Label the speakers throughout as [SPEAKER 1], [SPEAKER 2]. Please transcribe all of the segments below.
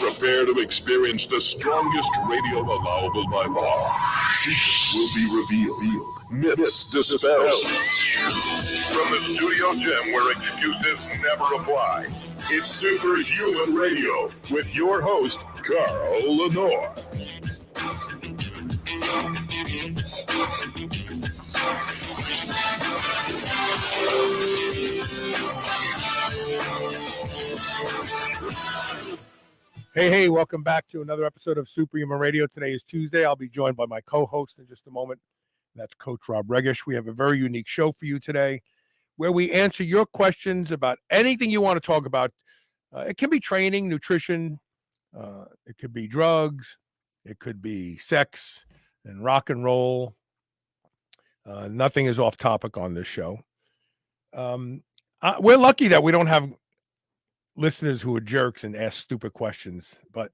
[SPEAKER 1] Prepare to experience the strongest radio allowable by law. Secrets will be revealed. Myths dispelled. From the studio gym where excuses never apply, it's Superhuman Radio with your host, Carl Lenore.
[SPEAKER 2] Hey, welcome back to another episode of Superhuman Radio. Today is Tuesday. I'll be joined by my co-host in just a moment. That's Coach Rob Regish. We have a very unique show for you today where we answer your questions about anything you want to talk about. It can be training, nutrition, it could be drugs, it could be sex and rock and roll. Nothing is off topic on this show. We're lucky that we don't have listeners who are jerks and ask stupid questions, but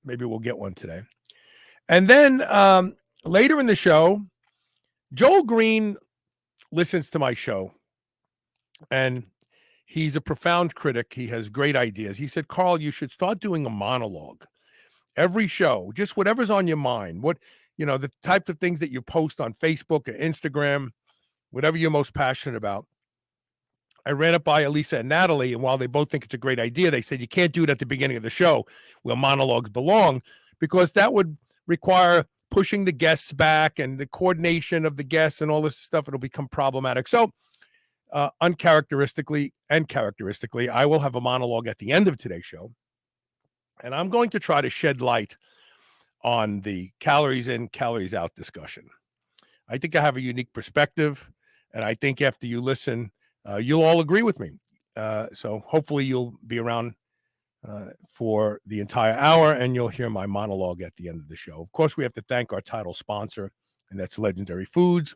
[SPEAKER 2] maybe we'll get one today. And then later in the show, Joel Greene listens to my show, and he's a profound critic. He has great ideas. He said, Carl, you should start doing a monologue every show, just whatever's on your mind. The type of things that you post on Facebook or Instagram, whatever you're most passionate about. I ran it by Elisa and Natalie, and while they both think it's a great idea, they said you can't do it at the beginning of the show where monologues belong, because that would require pushing the guests back and the coordination of the guests and all this stuff. It'll become problematic. So uncharacteristically and characteristically, I will have a monologue at the end of today's show, and I'm going to try to shed light on the calories in, calories out discussion. I think I have a unique perspective, and I think after you listen, you'll all agree with me. So hopefully you'll be around for the entire hour, and you'll hear my monologue at the end of the show. Of course, we have to thank our title sponsor, and that's Legendary Foods,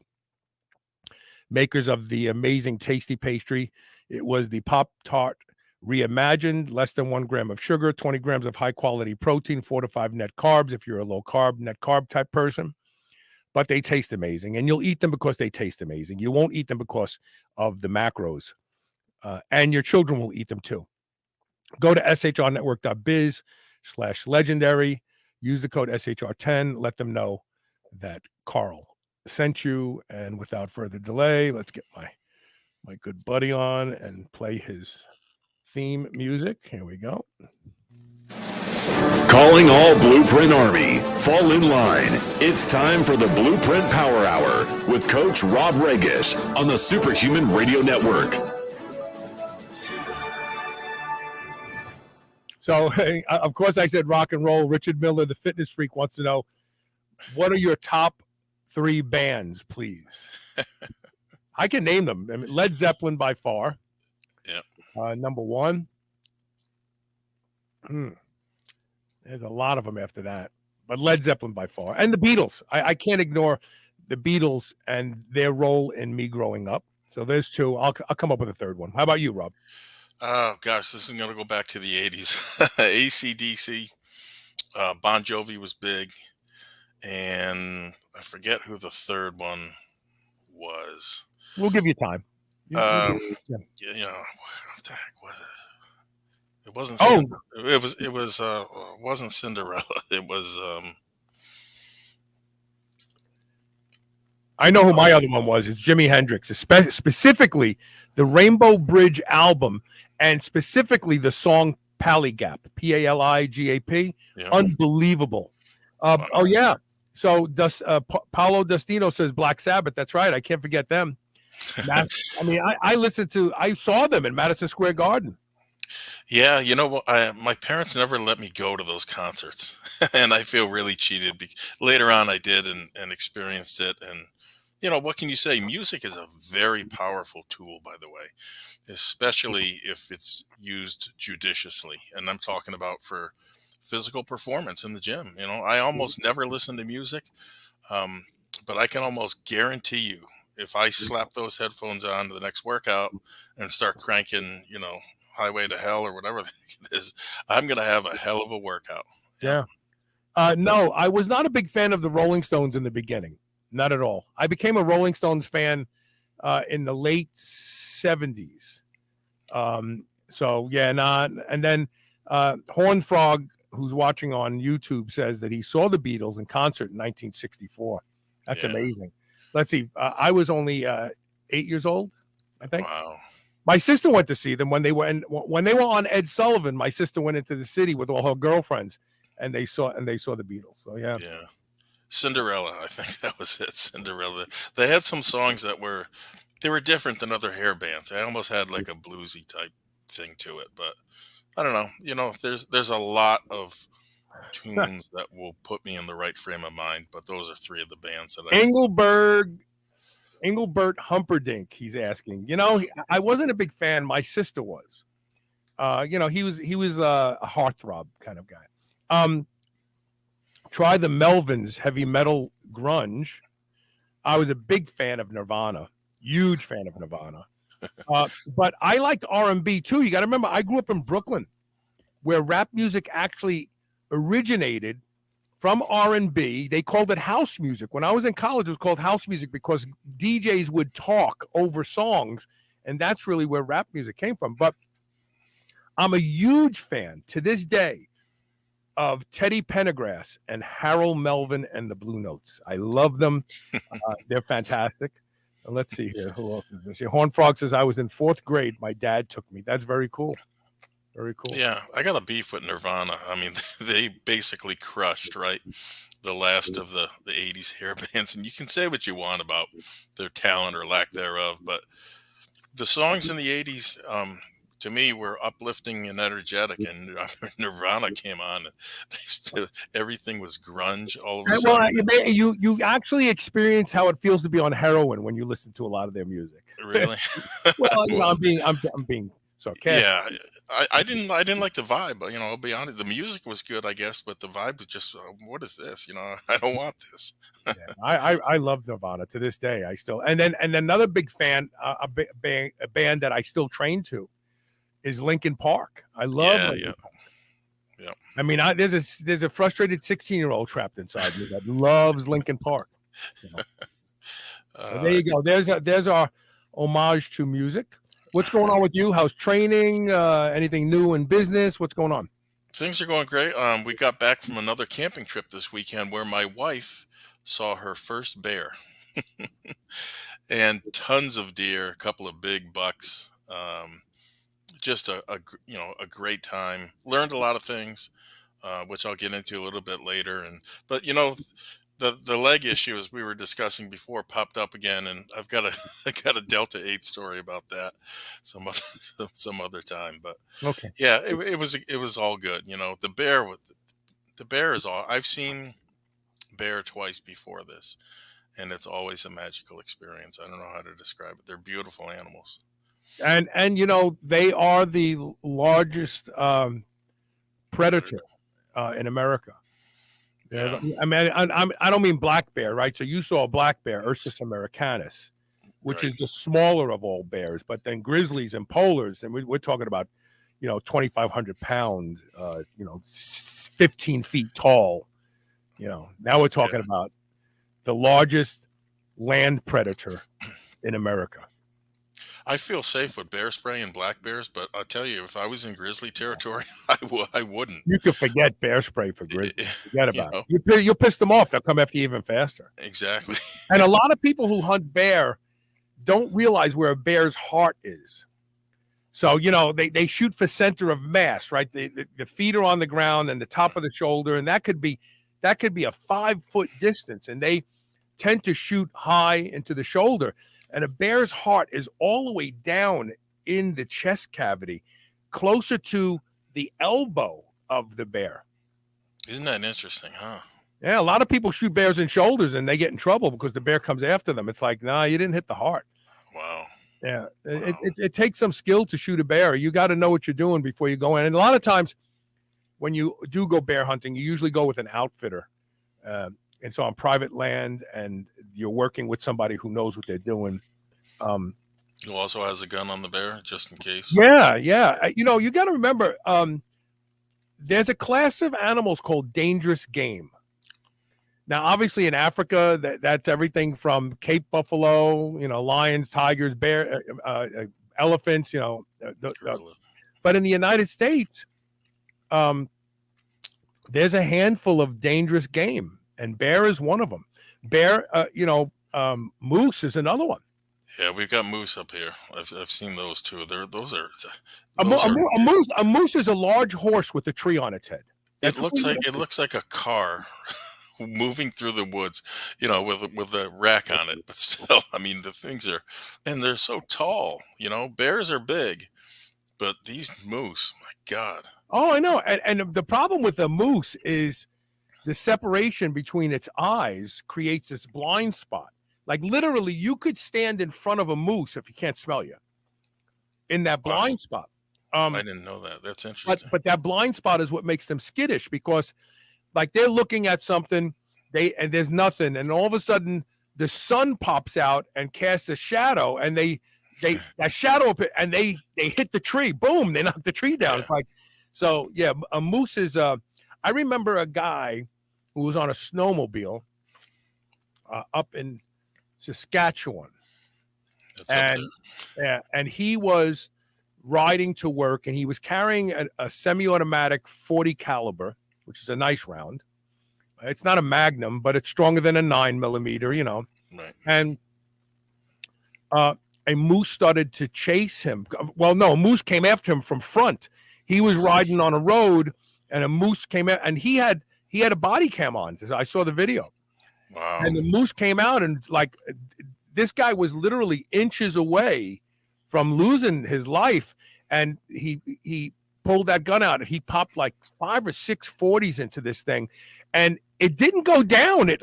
[SPEAKER 2] makers of the amazing tasty pastry. It was the Pop-Tart reimagined, less than 1 gram of sugar, 20 grams of high-quality protein, 4 to 5 net carbs if you're a low-carb, net carb type person. But they taste amazing, and you'll eat them because they taste amazing. You won't eat them because of the macros, and your children will eat them too. Go to shrnetwork.biz/legendary. Use the code SHR10. Let them know that Carl sent you. And without further delay, let's get my good buddy on and play his theme music. Here we go.
[SPEAKER 1] Calling all Blueprint Army, fall in line. It's time for the Blueprint Power Hour with Coach Rob Regish on the Superhuman Radio Network.
[SPEAKER 2] So, of course, I said rock and roll. Richard Miller, the fitness freak, wants to know, what are your top 3 bands, please? I can name them. I mean, Led Zeppelin by far.
[SPEAKER 3] Yep.
[SPEAKER 2] Number 1. There's a lot of them after that, but Led Zeppelin by far. And the Beatles. I can't ignore the Beatles and their role in me growing up. So there's 2. I'll come up with a 3rd one. How about you, Rob?
[SPEAKER 3] Oh, gosh, this is going to go back to the 80s. AC/DC, Bon Jovi was big, and I forget who the 3rd one was.
[SPEAKER 2] We'll give you time.
[SPEAKER 3] What the heck was it? It wasn't. It wasn't Cinderella. It was.
[SPEAKER 2] I know who my other one was. It's Jimi Hendrix, specifically the Rainbow Bridge album, and specifically the song Paligap, Paligap.
[SPEAKER 3] Yeah.
[SPEAKER 2] Unbelievable.
[SPEAKER 3] Wow.
[SPEAKER 2] Oh yeah. So Paolo Destino says Black Sabbath. That's right. I can't forget them. I saw them in Madison Square Garden.
[SPEAKER 3] Yeah, you know what? My parents never let me go to those concerts, and I feel really cheated. Later on, I did and experienced it. And what can you say? Music is a very powerful tool, by the way, especially if it's used judiciously. And I'm talking about for physical performance in the gym. I almost never listen to music, but I can almost guarantee you, if I slap those headphones on to the next workout and start cranking, Highway to Hell or whatever it is, I'm going to have a hell of a workout.
[SPEAKER 2] Yeah. No, I was not a big fan of the Rolling Stones in the beginning. Not at all. I became a Rolling Stones fan in the late 70s. And then Horned Frog who's watching on YouTube says that he saw the Beatles in concert in 1964. That's amazing. Let's see. I was only 8 years old, I think.
[SPEAKER 3] Wow.
[SPEAKER 2] My sister went to see them when they were on Ed Sullivan. My sister went into the city with all her girlfriends, and they saw the Beatles. So yeah.
[SPEAKER 3] Cinderella, I think that was it. Cinderella. They had some songs that were different than other hair bands. They almost had like a bluesy type thing to it, but I don't know. You know, there's a lot of tunes that will put me in the right frame of mind, but those are three of the bands that
[SPEAKER 2] Engelbert Humperdink, he's asking. You know, I wasn't a big fan. My sister was. You know, he was a heartthrob kind of guy. Try the Melvins heavy metal grunge. I was a big fan of Nirvana, huge fan of Nirvana. But I liked R&B too. You got to remember, I grew up in Brooklyn, where rap music actually originated from R&B. They called it house music. When I was in college, it was called house music because DJs would talk over songs, and that's really where rap music came from. But I'm a huge fan to this day of Teddy Pendergrass and Harold Melvin and the Blue Notes. I love them. They're fantastic. And let's see here. Who else is this? Here, Hornfrog says, I was in 4th grade. My dad took me. That's very cool. Very cool.
[SPEAKER 3] Yeah, I got a beef with Nirvana. I mean, they basically crushed, right, the last of the 80s hair bands. And you can say what you want about their talent or lack thereof, but the songs in the 80s, to me, were uplifting and energetic. And Nirvana came on, and everything was grunge all of a sudden.
[SPEAKER 2] Well, you actually experience how it feels to be on heroin when you listen to a lot of their music.
[SPEAKER 3] Really?
[SPEAKER 2] Well, you know, I'm being sarcastic.
[SPEAKER 3] Yeah, I didn't like the vibe. You know, I'll be honest. The music was good, I guess, but the vibe was just, what is this? You know, I don't want this.
[SPEAKER 2] Yeah, I love Nirvana to this day. I still and another big fan, a band that I still train to, is Linkin Park. I love Linkin Park. Yeah. I mean, there's a frustrated 16-year-old trapped inside me that loves Linkin Park. You know? There you go. There's our homage to music. What's going on with you? How's training? Anything new in business? What's going on?
[SPEAKER 3] Things are going great. We got back from another camping trip this weekend where my wife saw her first bear and tons of deer, a couple of big bucks. Just a great time. Learned a lot of things, which I'll get into a little bit later. But you know, the leg issue, as we were discussing before, popped up again, and I got a Delta 8 story about that some other time. But
[SPEAKER 2] okay,
[SPEAKER 3] yeah, it was all good. You know, the bear is all. I've seen bear twice before this, and it's always a magical experience. I don't know how to describe it. They're beautiful animals.
[SPEAKER 2] And you know, they are the largest predator in America. Yeah. I mean, I don't mean black bear, right? So you saw a black bear, Ursus americanus, which is the smaller of all bears. But then grizzlies and polars, and we're talking about, you know, 2,500 pounds, you know, 15 feet tall. You know, now we're talking about the largest land predator in America.
[SPEAKER 3] I feel safe with bear spray and black bears, but I'll tell you, if I was in grizzly territory, I wouldn't.
[SPEAKER 2] You could forget bear spray for grizzly. Forget about it. You'll piss them off. They'll come after you even faster.
[SPEAKER 3] Exactly.
[SPEAKER 2] And a lot of people who hunt bear don't realize where a bear's heart is. So, you know, they shoot for center of mass, right? The feet are on the ground and the top of the shoulder, and that could be a 5-foot distance, and they tend to shoot high into the shoulder. And a bear's heart is all the way down in the chest cavity, closer to the elbow of the bear.
[SPEAKER 3] Isn't that interesting, huh?
[SPEAKER 2] Yeah, a lot of people shoot bears in shoulders and they get in trouble because the bear comes after them. It's like, nah, you didn't hit the heart.
[SPEAKER 3] Wow.
[SPEAKER 2] Yeah, wow. It takes some skill to shoot a bear. You got to know what you're doing before you go in. And a lot of times when you do go bear hunting, you usually go with an outfitter. And so on private land, and you're working with somebody who knows what they're doing.
[SPEAKER 3] Who also has a gun on the bear, just in case.
[SPEAKER 2] Yeah. You know, you got to remember, there's a class of animals called dangerous game. Now, obviously in Africa, that's everything from Cape buffalo, you know, lions, tigers, bear, elephants, you know. But in the United States, there's a handful of dangerous game, and bear is one of them. Bear, moose is another one.
[SPEAKER 3] Yeah, we've got moose up here. I've seen those too. Those are
[SPEAKER 2] A moose is a large horse with a tree on its head.
[SPEAKER 3] it looks like a car moving through the woods, with a rack on it. But still, I mean, the things are, and they're so tall. Bears are big, but these moose, my God.
[SPEAKER 2] Oh, I know. And the problem with a moose is the separation between its eyes creates this blind spot. Like literally, you could stand in front of a moose if he can't smell you in that blind spot.
[SPEAKER 3] I didn't know that. That's interesting.
[SPEAKER 2] But that blind spot is what makes them skittish, because like they're looking at something, and there's nothing, and all of a sudden the sun pops out and casts a shadow, and that shadow and they hit the tree. Boom, they knock the tree down.
[SPEAKER 3] Yeah.
[SPEAKER 2] It's like, so yeah, a moose is I remember a guy who was on a snowmobile up in Saskatchewan, and he was riding to work, and he was carrying a semi-automatic 40 caliber, which is a nice round. It's not a Magnum, but it's stronger than a 9mm,
[SPEAKER 3] Right.
[SPEAKER 2] And a moose started to chase him. Well, no, a moose came after him from front. He was riding on a road, and a moose came out, and he had a body cam on. I saw the video.
[SPEAKER 3] Wow.
[SPEAKER 2] And the moose came out, and like this guy was literally inches away from losing his life, and he pulled that gun out, and he popped like 5 or 6 40s into this thing, and it didn't go down. It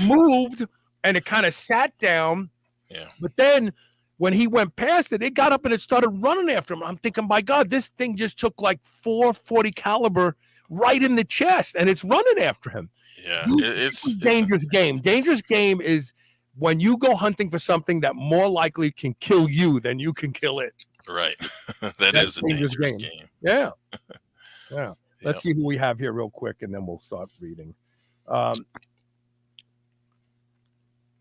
[SPEAKER 2] moved, and it kind of sat down.
[SPEAKER 3] Yeah.
[SPEAKER 2] But then when he went past it, it got up and it started running after him. I'm thinking, my God, this thing just took like 440 caliber right in the chest, and it's running after him.
[SPEAKER 3] Yeah,
[SPEAKER 2] it's a dangerous game. Dangerous game is when you go hunting for something that more likely can kill you than you can kill it.
[SPEAKER 3] Right. That's a dangerous game.
[SPEAKER 2] Yeah. Yeah. Let's see who we have here real quick, and then we'll start reading.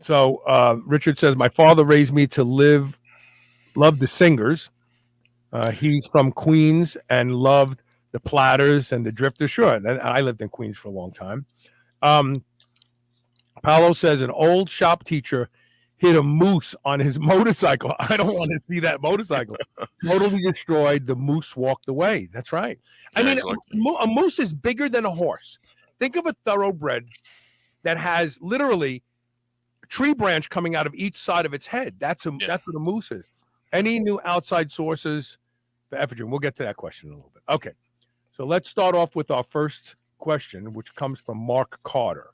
[SPEAKER 2] So Richard says, my father raised me to love the singers. He's from Queens and loved the Platters and the Drifters. Sure. And I lived in Queens for a long time. Paolo says an old shop teacher hit a moose on his motorcycle. I don't want to see that motorcycle. Totally destroyed. The moose walked away. That's right. I mean, a moose is bigger than a horse. Think of a thoroughbred that has literally a tree branch coming out of each side of its head. That's what a moose is. Any new outside sources for estrogen? We'll get to that question in a little bit. Okay. So let's start off with our first question, which comes from Mark Carter.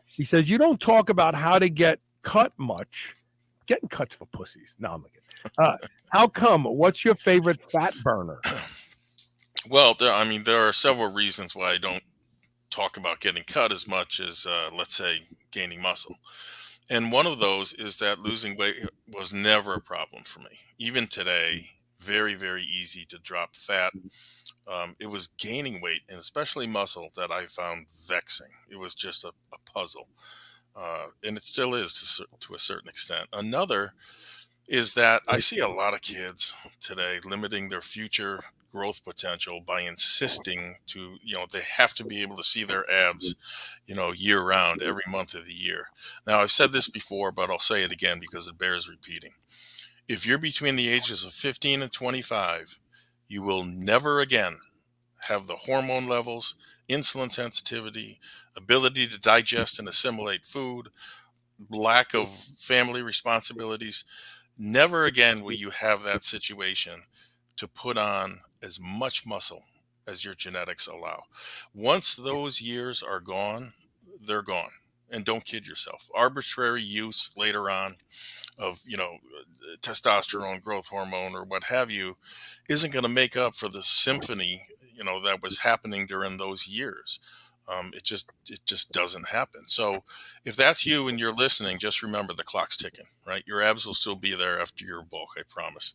[SPEAKER 2] He says, you don't talk about how to get cut much. Getting cuts for pussies. No, I'm kidding. How come? What's your favorite fat burner?
[SPEAKER 3] Well, there are several reasons why I don't talk about getting cut as much as, let's say, gaining muscle. And one of those is that losing weight was never a problem for me. Even today, very, very easy to drop fat. It was gaining weight, and especially muscle, that I found vexing. It was just a puzzle. And it still is to a certain extent. Another is that I see a lot of kids today limiting their future growth potential by insisting they have to be able to see their abs, year round, every month of the year. Now, I've said this before, but I'll say it again because it bears repeating. If you're between the ages of 15 and 25, you will never again have the hormone levels, insulin sensitivity, ability to digest and assimilate food, lack of family responsibilities. Never again will you have that situation to put on as much muscle as your genetics allow. Once those years are gone, they're gone. And don't kid yourself. Arbitrary use later on of, testosterone, growth hormone, or what have you, isn't going to make up for the symphony, that was happening during those years. It just doesn't happen. So if that's you and you're listening, just remember the clock's ticking, right? Your abs will still be there after your bulk, I promise.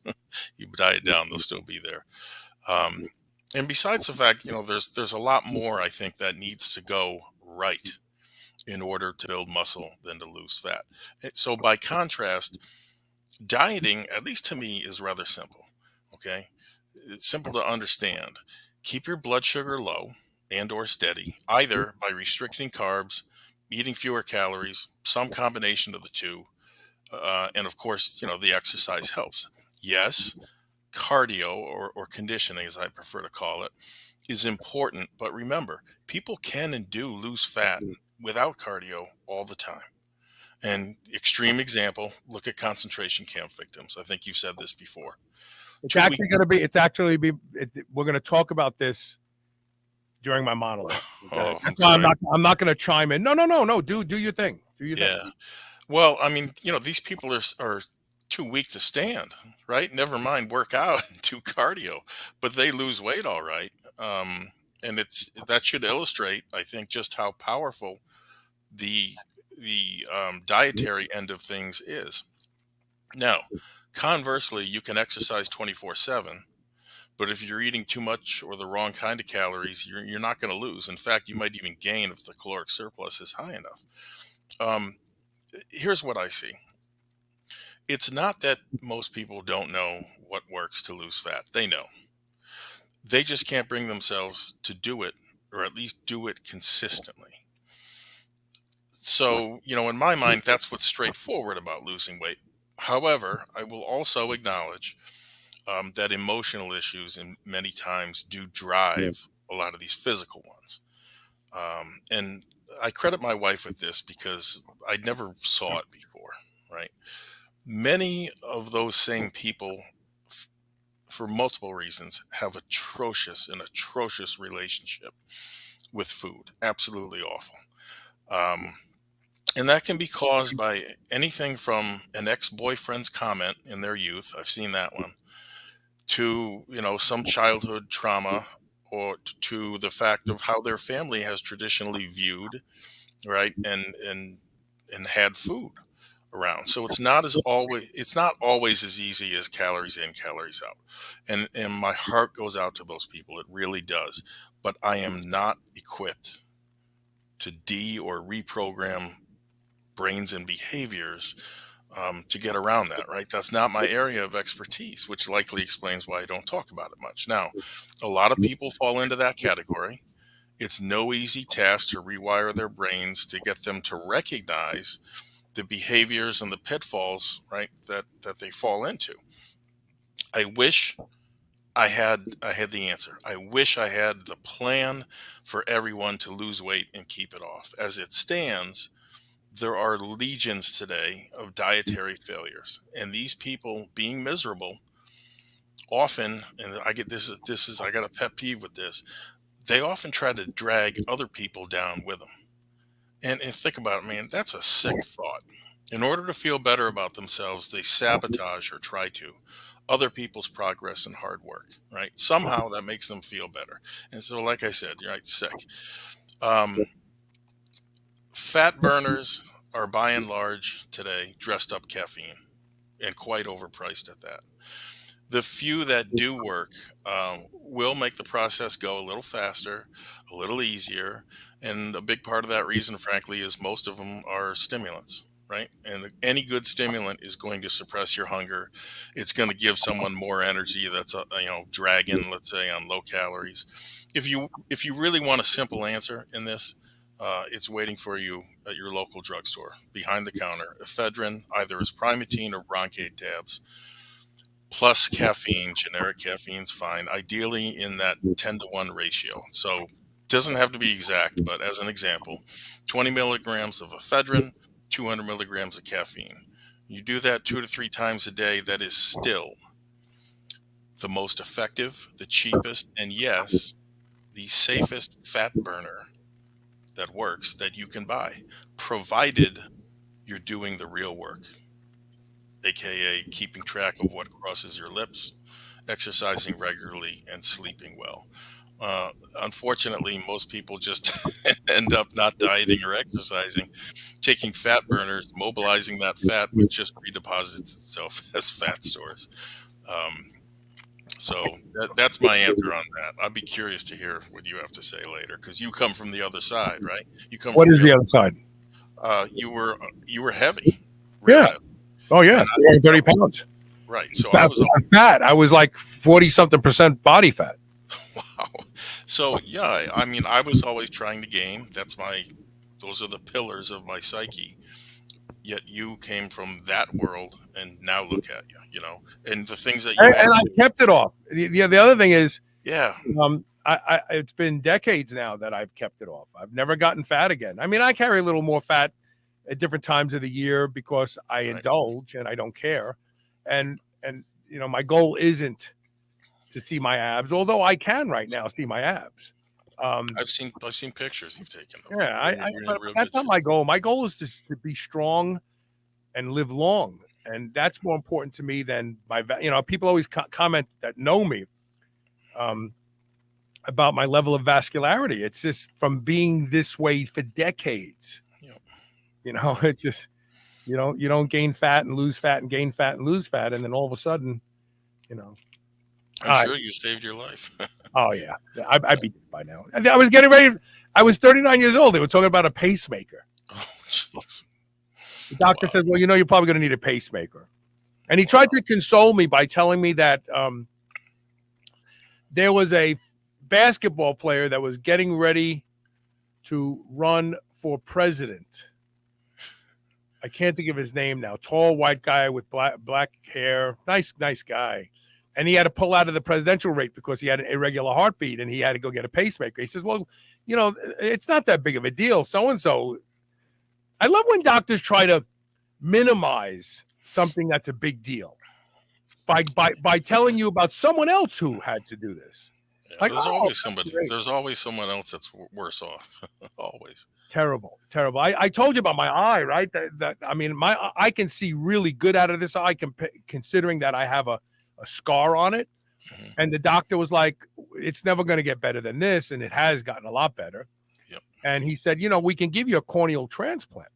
[SPEAKER 3] You diet down, they'll still be there. And besides the fact, there's a lot more, I think, that needs to go right in order to build muscle than to lose fat. So by contrast, dieting, at least to me, is rather simple. Okay. It's simple to understand. Keep your blood sugar low and or steady, either by restricting carbs, eating fewer calories, some combination of the two. And of course, the exercise helps. Yes, cardio or conditioning, as I prefer to call it, is important. But remember, people can and do lose fat without cardio all the time. And extreme example, look at concentration camp victims. I think you've said this before.
[SPEAKER 2] It's actually going to be. It's actually be. We're going to talk about this during my monologue.
[SPEAKER 3] Oh,
[SPEAKER 2] That's why I'm not going to chime in. No. Do your thing. Do your thing.
[SPEAKER 3] Yeah. Well, I mean, these people are too weak to stand, right? Never mind work out and do cardio, but they lose weight all right. And that should illustrate, I think, just how powerful the dietary end of things is. Now, conversely, you can exercise 24/7, but if you're eating too much or the wrong kind of calories, you're not going to lose. In fact, you might even gain if the caloric surplus is high enough. Here's what I see. It's not that most people don't know what works to lose fat. They know. They just can't bring themselves to do it, or at least do it consistently. So, in my mind, that's what's straightforward about losing weight. However, I will also acknowledge that emotional issues and many times do drive a lot of these physical ones. And I credit my wife with this because I never saw it before, right? Many of those same people, for multiple reasons, have an atrocious relationship with food. Absolutely awful. And that can be caused by anything from an ex-boyfriend's comment in their youth, I've seen that one, to, some childhood trauma, or to the fact of how their family has traditionally viewed, right, and had food around. So it's not always as easy as calories in, calories out. And my heart goes out to those people. It really does. But I am not equipped to or reprogram brains and behaviors to get around that, right? That's not my area of expertise, which likely explains why I don't talk about it much. Now, a lot of people fall into that category. It's no easy task to rewire their brains to get them to recognize the behaviors and the pitfalls, right, that they fall into. I wish I had the answer. I wish I had the plan for everyone to lose weight and keep it off. As it stands, there are legions today of dietary failures, and these people being miserable often, and I got a pet peeve with this, they often try to drag other people down with them. And think about it, man, that's a sick thought. In order to feel better about themselves, they sabotage or try to other people's progress and hard work, right? Somehow that makes them feel better. And so, like I said, you're right, sick. Fat burners are by and large today dressed up caffeine, and quite overpriced at that. The few that do work will make the process go a little faster, a little easier. And a big part of that reason, frankly, is most of them are stimulants, right? And any good stimulant is going to suppress your hunger. It's going to give someone more energy that's, dragging, let's say, on low calories. If you really want a simple answer in this, it's waiting for you at your local drugstore, behind the counter. Ephedrine, either as Primatene or Bronchade tabs, plus caffeine. Generic caffeine's fine, ideally in that 10-to-1 ratio. So it doesn't have to be exact, but as an example, 20 milligrams of ephedrine, 200 milligrams of caffeine. You do that 2 to 3 times a day, that is still the most effective, the cheapest, and yes, the safest fat burner that works that you can buy, provided you're doing the real work, aka keeping track of what crosses your lips, exercising regularly, and sleeping well. Unfortunately, most people just end up not dieting or exercising, taking fat burners, mobilizing that fat, which just redeposits itself as fat stores. So that's my answer on that. I'd be curious to hear what you have to say later, because you come from the other side, right? You come.
[SPEAKER 2] What is the other side?
[SPEAKER 3] You were heavy.
[SPEAKER 2] Yeah.
[SPEAKER 3] Heavy.
[SPEAKER 2] Oh yeah, 30 pounds.
[SPEAKER 3] Right. So
[SPEAKER 2] I was fat. I was like 40-something% body fat.
[SPEAKER 3] Wow. So yeah, I mean, I was always trying to game. Those are the pillars of my psyche. Yet you came from that world, and now look at you, and the things that you
[SPEAKER 2] And
[SPEAKER 3] went
[SPEAKER 2] I
[SPEAKER 3] through.
[SPEAKER 2] kept it off. The other thing is,
[SPEAKER 3] Yeah,
[SPEAKER 2] it's been decades now that I've kept it off. I've never gotten fat again. I mean, I carry a little more fat at different times of the year because I
[SPEAKER 3] right.
[SPEAKER 2] indulge and I don't care. And my goal isn't to see my abs, although I can right now see my abs.
[SPEAKER 3] I've seen pictures you've taken of
[SPEAKER 2] Yeah,
[SPEAKER 3] you. You're in
[SPEAKER 2] but
[SPEAKER 3] real
[SPEAKER 2] that's
[SPEAKER 3] good
[SPEAKER 2] not
[SPEAKER 3] shape.
[SPEAKER 2] my goal. My goal is to be strong and live long, and that's more important to me than people always comment that know me um, about my level of vascularity. It's just from being this way for decades.
[SPEAKER 3] Yep.
[SPEAKER 2] It's just you don't gain fat and lose fat and gain fat and lose fat, and then all of a sudden, you know,
[SPEAKER 3] I'm
[SPEAKER 2] I
[SPEAKER 3] sure you saved your life.
[SPEAKER 2] oh yeah, I'd be dead by now. I was getting ready. I was 39 years old. They were talking about a pacemaker.
[SPEAKER 3] Oh, jeez.
[SPEAKER 2] The doctor
[SPEAKER 3] Wow.
[SPEAKER 2] says, "Well, you're probably going to need a pacemaker." And he tried to console me by telling me that there was a basketball player that was getting ready to run for president. I can't think of his name now. Tall white guy with black hair, nice guy, and he had to pull out of the presidential race because he had an irregular heartbeat and he had to go get a pacemaker. He says, "Well, it's not that big of a deal. So and so." I love when doctors try to minimize something that's a big deal by telling you about someone else who had to do this.
[SPEAKER 3] Yeah,
[SPEAKER 2] Like,
[SPEAKER 3] there's
[SPEAKER 2] oh,
[SPEAKER 3] always somebody.
[SPEAKER 2] great.
[SPEAKER 3] There's always someone else that's worse off. Always.
[SPEAKER 2] Terrible. I told you about my eye, right? I mean, I can see really good out of this eye, considering that I have a scar on it.
[SPEAKER 3] Mhm.
[SPEAKER 2] And the doctor was like, "It's never going to get better than this," and it has gotten a lot better.
[SPEAKER 3] Yep.
[SPEAKER 2] And he said, "We can give you a corneal transplant."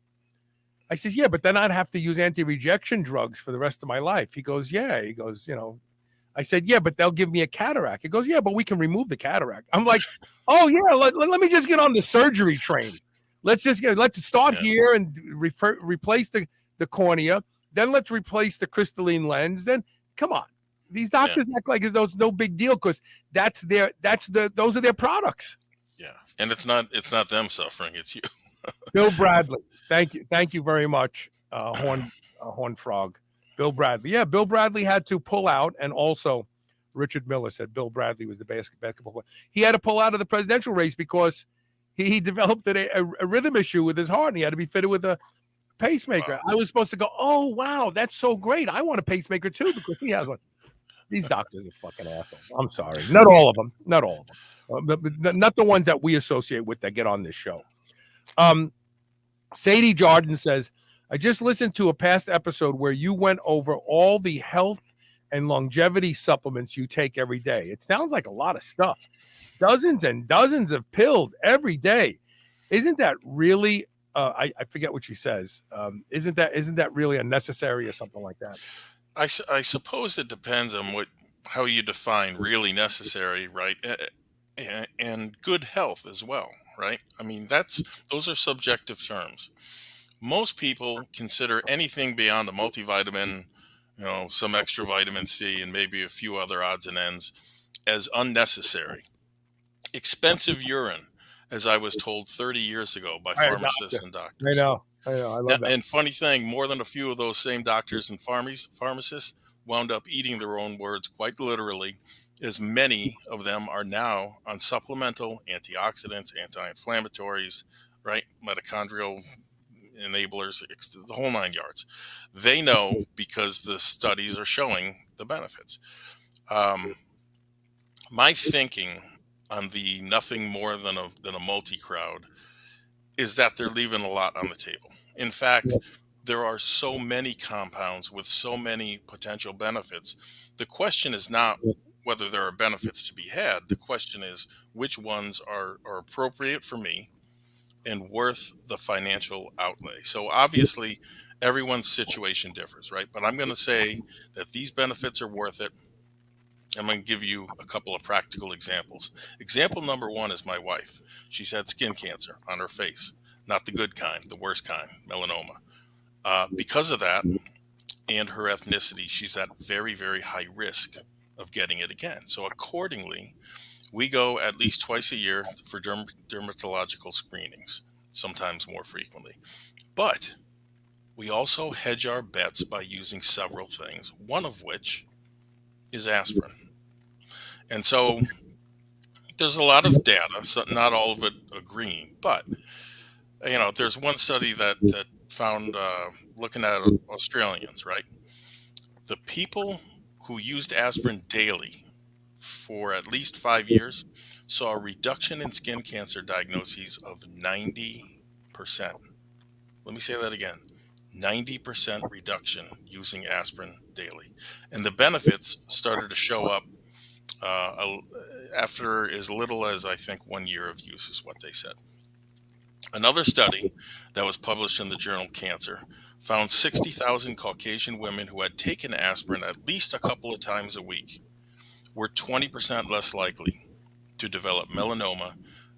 [SPEAKER 2] I says, "Yeah, but then I'd have to use anti-rejection drugs for the rest of my life." He goes, "Yeah." He goes, I said, "Yeah, but they'll give me a cataract." He goes, "Yeah, but we can remove the cataract." I'm like, "Oh yeah, let me just get on the surgery train. Let's start
[SPEAKER 3] Yeah.
[SPEAKER 2] here and replace the cornea. Then let's replace the crystalline lens. Then come on, these doctors act like it's no big deal because those are their products."
[SPEAKER 3] Yeah. And it's not them suffering. It's you.
[SPEAKER 2] Bill Bradley, thank you very much, Horn Frog. Bill Bradley, yeah, Bill Bradley had to pull out, and also Richard Miller said Bill Bradley was the basketball player. He had to pull out of the presidential race because he developed a rhythm issue with his heart, and he had to be fitted with a pacemaker.
[SPEAKER 3] Wow.
[SPEAKER 2] I was supposed to go, "Oh wow, that's so great! I want a pacemaker too because he has one." These doctors are fucking assholes. I'm sorry, not all of them, not the ones that we associate with that get on this show. Sadie Jordan says, "I just listened to a past episode where you went over all the health and longevity supplements you take every day. It sounds like a lot of stuff. Dozens and dozens of pills every day. Isn't that really I forget what she says. Isn't that really unnecessary or something like that?"
[SPEAKER 3] I suppose it depends on how you define really necessary, right? And good health as well, right? I mean, those are subjective terms. Most people consider anything beyond a multivitamin, some extra vitamin C and maybe a few other odds and ends as unnecessary. Expensive urine, as I was told 30 years ago by pharmacists and
[SPEAKER 2] I
[SPEAKER 3] doctors.
[SPEAKER 2] know. I love that.
[SPEAKER 3] And funny thing, more than a few of those same doctors and pharmacists wound up eating their own words quite literally, as many of them are now on supplemental antioxidants, anti-inflammatories, right? Mitochondrial enablers, the whole nine yards. They know because the studies are showing the benefits. My thinking on the nothing more than a multi-crowd is that they're leaving a lot on the table. In fact, there are so many compounds with so many potential benefits. The question is not whether there are benefits to be had. The question is which ones are appropriate for me and worth the financial outlay. So obviously, everyone's situation differs, right? But I'm going to say that these benefits are worth it. I'm going to give you a couple of practical examples. Example number one is my wife. She's had skin cancer on her face. Not the good kind, the worst kind, melanoma. Because of that and her ethnicity, she's at very, very high risk of getting it again. So accordingly, we go at least twice a year for dermatological screenings, sometimes more frequently. But we also hedge our bets by using several things, one of which is aspirin. And so there's a lot of data, so not all of it agreeing, but there's one study that found, looking at Australians, right? The people who used aspirin daily for at least 5 years saw a reduction in skin cancer diagnoses of 90%. Let me say that again. 90% reduction using aspirin daily. And the benefits started to show up after as little as, I think, 1 year of use is what they said. Another study that was published in the journal Cancer found 60,000 Caucasian women who had taken aspirin at least a couple of times a week were 20% less likely to develop melanoma,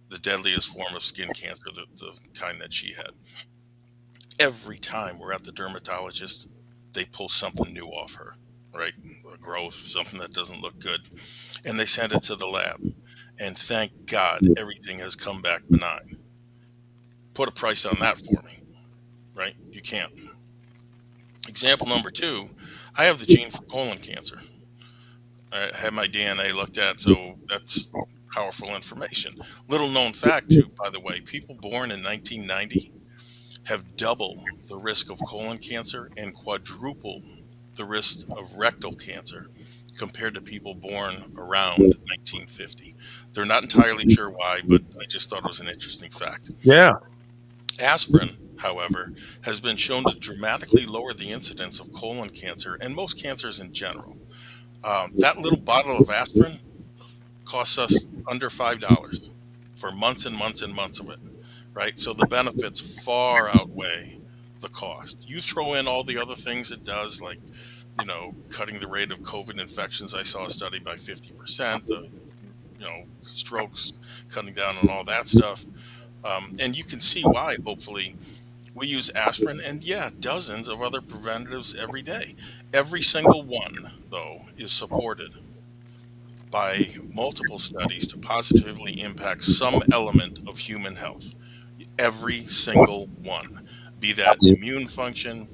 [SPEAKER 3] the deadliest form of skin cancer, the kind that she had. Every time we're at the dermatologist, they pull something new off her, right? A growth, something that doesn't look good, and they send it to the lab. And thank God everything has come back benign. Put a price on that for me, right? You can't. Example number 2, I have the gene for colon cancer. I had my DNA looked at, so that's powerful information. Little known fact, too, by the way, people born in 1990 have double the risk of colon cancer and quadruple the risk of rectal cancer compared to people born around 1950. They're not entirely sure why, but I just thought it was an interesting fact.
[SPEAKER 2] Yeah.
[SPEAKER 3] Aspirin, however, has been shown to dramatically lower the incidence of colon cancer and most cancers in general. That little bottle of aspirin costs us under $5 for months and months and months of it, right? So the benefits far outweigh the cost. You throw in all the other things it does, like, cutting the rate of COVID infections. I saw a study by 50%, the, strokes, cutting down on all that stuff. And you can see why, hopefully, we use aspirin and, dozens of other preventatives every day. Every single one, though, is supported by multiple studies to positively impact some element of human health. Every single one, be that immune function,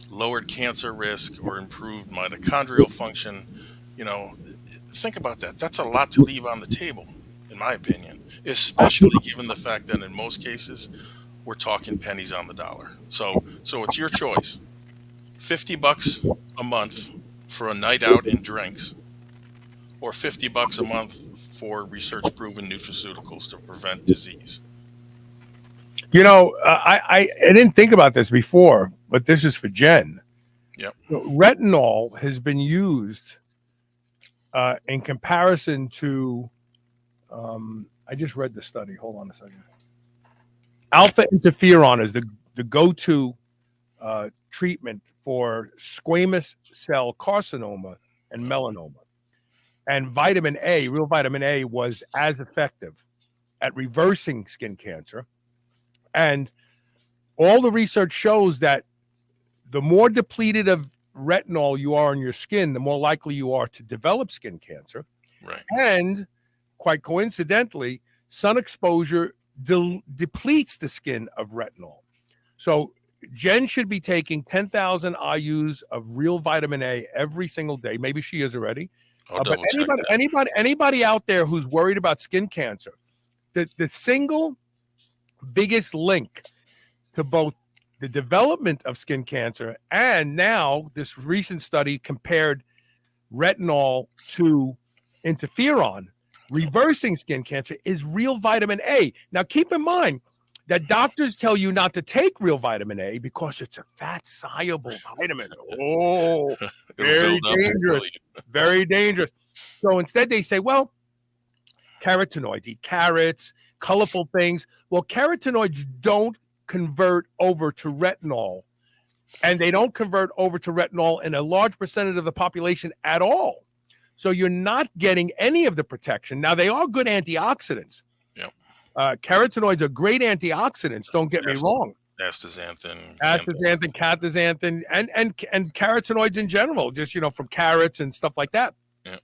[SPEAKER 3] lowered cancer risk, or improved mitochondrial function. Think about that. That's a lot to leave on the table, in my opinion, especially given the fact that in most cases, we're talking pennies on the dollar. So it's your choice. $50 a month for a night out in drinks, or $50 a month for research-proven nutraceuticals to prevent disease.
[SPEAKER 2] I didn't think about this before, but this is for Jen.
[SPEAKER 3] Yep.
[SPEAKER 2] Retinol has been used in comparison to, I just read the study. Hold on a second. Alpha interferon is the go-to treatment for squamous cell carcinoma and melanoma. And vitamin A, real vitamin A, was as effective at reversing skin cancer. And all the research shows that the more depleted of retinol you are in your skin, the more likely you are to develop skin cancer.
[SPEAKER 3] Right.
[SPEAKER 2] And quite coincidentally, sun exposure depletes the skin of retinol. So Jen should be taking 10,000 IUs of real vitamin A every single day. Maybe she is already. But anybody out there who's worried about skin cancer, the single biggest link to both the development of skin cancer and now this recent study compared retinol to interferon, reversing skin cancer, is real vitamin A. Now, keep in mind that doctors tell you not to take real vitamin A because it's a fat-soluble vitamin. Oh, very dangerous. Very dangerous. So instead they say, well, carotenoids, eat carrots, colorful things. Well, carotenoids don't convert over to retinol, and they don't convert over to retinol in a large percentage of the population at all. So you're not getting any of the protection. Now, they are good antioxidants.
[SPEAKER 3] Yep.
[SPEAKER 2] Carotenoids are great antioxidants. Don't get me wrong.
[SPEAKER 3] Astaxanthin,
[SPEAKER 2] cathaxanthin, and carotenoids in general, just from carrots and stuff like that.
[SPEAKER 3] Yeah.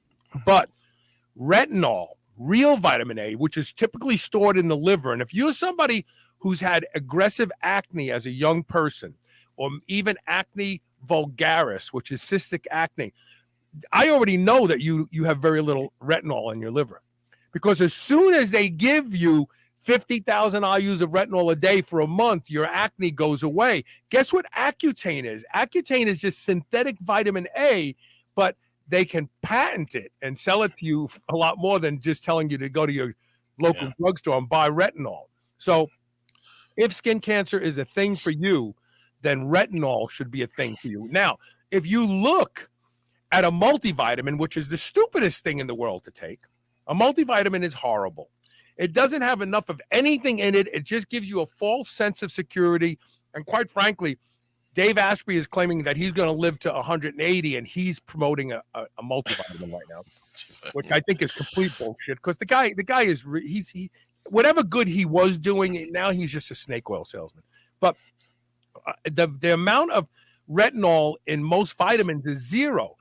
[SPEAKER 2] But retinol, real vitamin A, which is typically stored in the liver, and if you're somebody who's had aggressive acne as a young person, or even acne vulgaris, which is cystic acne, I already know that you have very little retinol in your liver, because as soon as they give you 50,000 IUs of retinol a day for a month, your acne goes away. Guess what Accutane is? Accutane is just synthetic vitamin A, but they can patent it and sell it to you a lot more than just telling you to go to your local drugstore and buy retinol. So if skin cancer is a thing for you, then retinol should be a thing for you. Now, if you look at a multivitamin, which is the stupidest thing in the world to take, a multivitamin is horrible. It doesn't have enough of anything in it. It just gives you a false sense of security. And quite frankly, Dave Asprey is claiming that he's going to live to 180, and he's promoting a multivitamin right now, which I think is complete bullshit. Because the guy is whatever good he was doing, now he's just a snake oil salesman. But the amount of retinol in most vitamins is zero.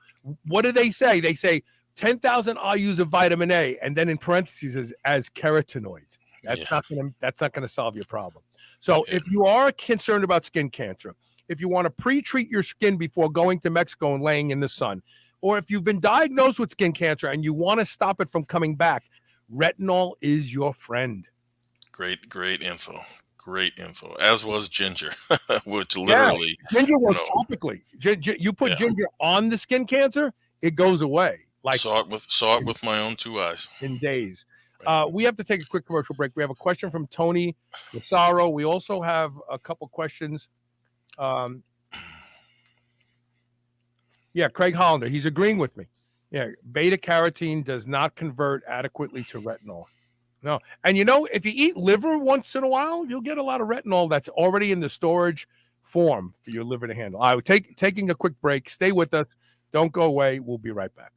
[SPEAKER 2] What do they say? They say 10,000 IUs of vitamin A, and then in parentheses as carotenoids. That's not going to solve your problem. So if you are concerned about skin cancer, if you want to pre-treat your skin before going to Mexico and laying in the sun, or if you've been diagnosed with skin cancer and you want to stop it from coming back, retinol is your friend. Great info.
[SPEAKER 3] Great info, as was ginger, which literally
[SPEAKER 2] ginger works topically. You put ginger on the skin cancer, it goes away. Like
[SPEAKER 3] saw it with my own two eyes
[SPEAKER 2] in days. We have to take a quick commercial break. We have a question from Tony Massaro. We also have a couple questions. Craig Hollander, he's agreeing with me. Beta carotene does not convert adequately to retinol. No. And if you eat liver once in a while, you'll get a lot of retinol that's already in the storage form for your liver to handle. I would taking a quick break. Stay with us. Don't go away. We'll be right back.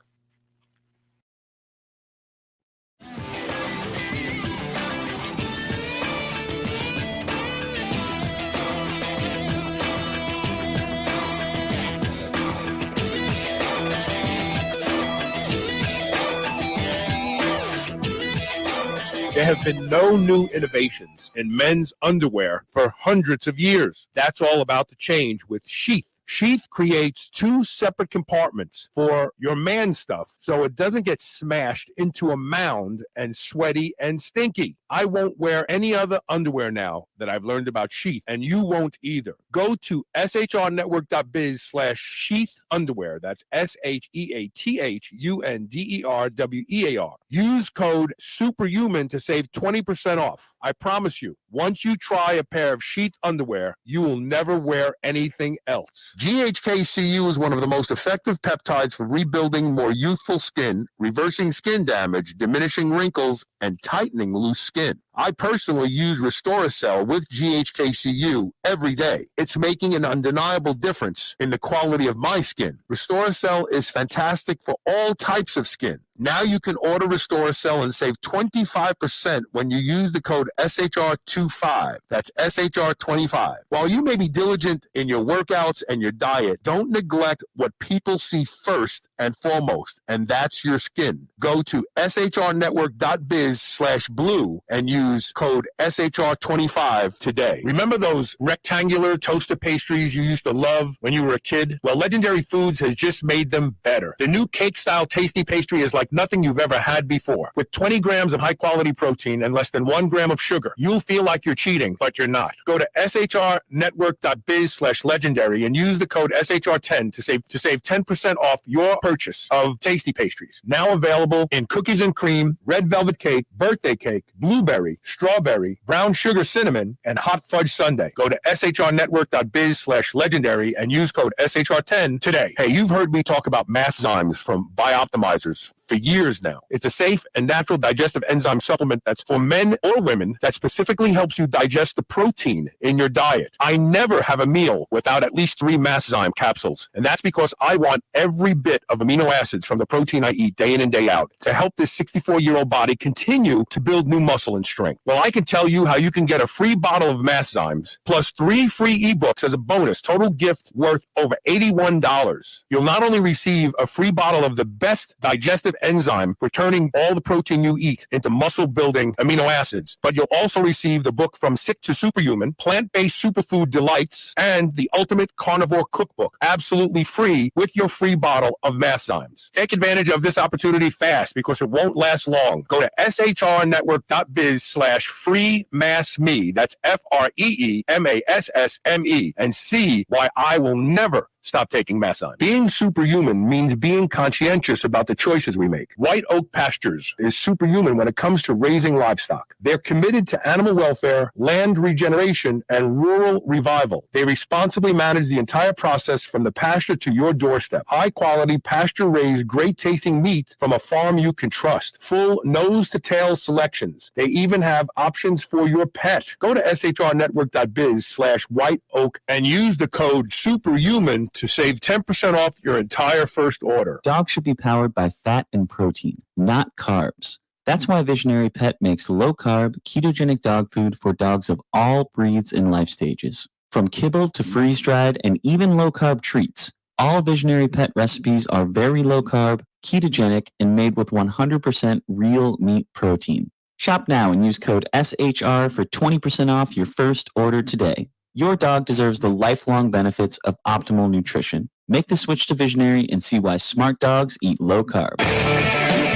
[SPEAKER 2] There have been no new innovations in men's underwear for hundreds of years. That's all about to change with Sheath. Sheath creates two separate compartments for your man stuff so it doesn't get smashed into a mound and sweaty and stinky. I won't wear any other underwear now that I've learned about Sheath, and you won't either. Go to shrnetwork.biz/Sheath underwear. That's SHEATHUNDERWEAR. Use code SUPERHUMAN to save 20% off. I promise you, once you try a pair of Sheath underwear, you will never wear anything else. GHKCU is one of the most effective peptides for rebuilding more youthful skin, reversing skin damage, diminishing wrinkles, and tightening loose skin. I personally use Restoracell with GHKCU every day. It's making an undeniable difference in the quality of my skin. Restoracell is fantastic for all types of skin. Now you can order Restoracell and save 25% when you use the code SHR25. That's SHR25. While you may be diligent in your workouts and your diet, don't neglect what people see first and foremost, and that's your skin. Go to shrnetwork.biz/blue and use code SHR25 today. Remember those rectangular toaster pastries you used to love when you were a kid? Well, Legendary Foods has just made them better. The new cake-style tasty pastry is like nothing you've ever had before. With 20 grams of high-quality protein and less than 1 gram of sugar, you'll feel like you're cheating, but you're not. Go to shrnetwork.biz/legendary and use the code SHR10 to save 10% off your purchase of tasty pastries. Now available in cookies and cream, red velvet cake, birthday cake, blueberry, strawberry, brown sugar cinnamon, and hot fudge sundae. Go to shrnetwork.biz/legendary and use code SHR10 today. Hey, you've heard me talk about Masszymes from Bioptimizers for years now. It's a safe and natural digestive enzyme supplement that's for men or women that specifically helps you digest the protein in your diet. I never have a meal without at least 3 Masszyme capsules, and that's because I want every bit of of amino acids from the protein I eat day in and day out to help this 64-year-old body continue to build new muscle and strength. Well, I can tell you how you can get a free bottle of Masszymes plus 3 free ebooks as a bonus, total gift worth over $81. You'll not only receive a free bottle of the best digestive enzyme for turning all the protein you eat into muscle-building amino acids, but you'll also receive the book From Sick to Superhuman, Plant-Based Superfood Delights, and the Ultimate Carnivore Cookbook, absolutely free with your free bottle of Masszymes. Take advantage of this opportunity fast because it won't last long. Go to shrnetwork.biz/freemassme. That's FREEMASSME and see why I will never stop taking Masszymes. Being superhuman means being conscientious about the choices we make. White Oak Pastures is superhuman when it comes to raising livestock. They're committed to animal welfare, land regeneration, and rural revival. They responsibly manage the entire process from the pasture to your doorstep. High-quality, pasture-raised, great-tasting meat from a farm you can trust. Full nose-to-tail selections. They even have options for your pet. Go to shrnetwork.biz/whiteoak and use the code SUPERHUMAN to save 10% off your entire first order.
[SPEAKER 4] Dogs should be powered by fat and protein, not carbs. That's why Visionary Pet makes low-carb, ketogenic dog food for dogs of all breeds and life stages. From kibble to freeze-dried and even low-carb treats, all Visionary Pet recipes are very low-carb, ketogenic, and made with 100% real meat protein. Shop now and use code SHR for 20% off your first order today. Your dog deserves the lifelong benefits of optimal nutrition. Make the switch to Visionary and see why smart dogs eat low carb.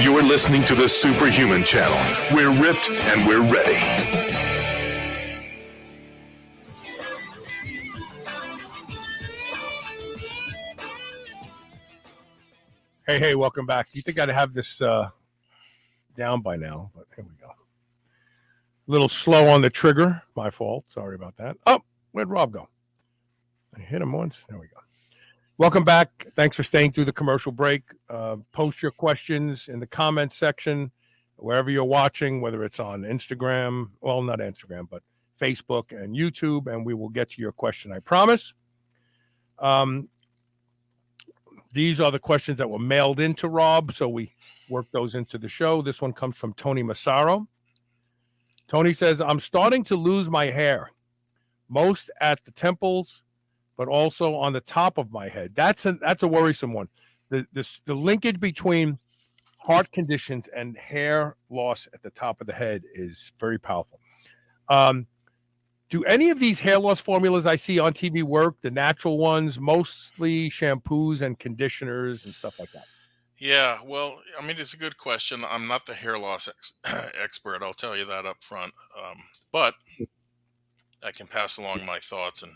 [SPEAKER 1] You're listening to the Superhuman Channel. We're ripped and we're ready.
[SPEAKER 2] Hey, welcome back. You think I'd have this down by now, but here we go. A little slow on the trigger. My fault. Sorry about that. Oh, where'd Rob go? I hit him once. There we go. Welcome back. Thanks for staying through the commercial break. Post your questions in the comments section, wherever you're watching, whether it's on Instagram, well, not Instagram, but Facebook and YouTube, and we will get to your question, I promise. These are the questions that were mailed into Rob, so we worked those into the show. This one comes from Tony Massaro. Tony says, I'm starting to lose my hair, most at the temples, but also on the top of my head. That's a worrisome one. The linkage between heart conditions and hair loss at the top of the head is very powerful. Do any of these hair loss formulas I see on TV work? The natural ones, mostly shampoos and conditioners and stuff like that.
[SPEAKER 3] Yeah, well, I mean, it's a good question. I'm not the hair loss expert. I'll tell you that up front. But I can pass along my thoughts and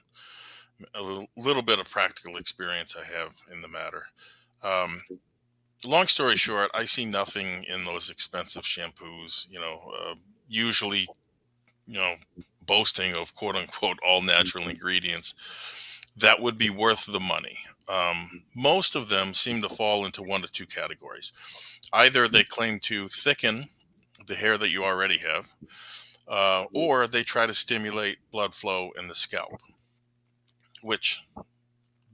[SPEAKER 3] a little bit of practical experience I have in the matter. Long story short, I see nothing in those expensive shampoos, usually, boasting of quote unquote all natural ingredients that would be worth the money. Most of them seem to fall into one of two categories. Either they claim to thicken the hair that you already have, or they try to stimulate blood flow in the scalp, which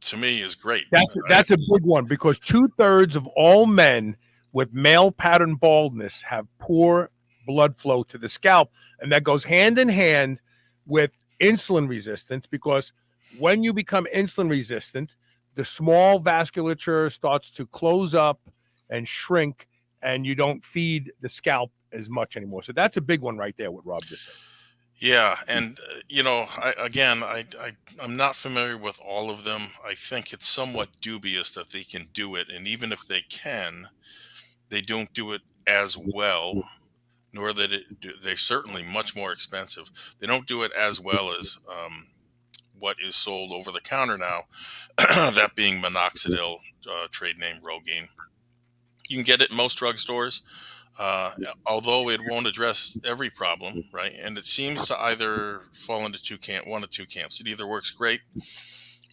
[SPEAKER 3] to me is great.
[SPEAKER 2] That's a big one because 2/3 of all men with male pattern baldness have poor blood flow to the scalp. And that goes hand in hand with insulin resistance because when you become insulin resistant, the small vasculature starts to close up and shrink and you don't feed the scalp as much anymore. So that's a big one right there, what Rob just said.
[SPEAKER 3] Yeah, and I'm not familiar with all of them. I think it's somewhat dubious that they can do it, and even if they can, they don't do it as well, nor that they're certainly much more expensive. They don't do it as well as what is sold over the counter now, that being minoxidil, trade name Rogaine. You can get it in most drugstores. Although it won't address every problem, right? And it seems to either fall into one of two camps. It either works great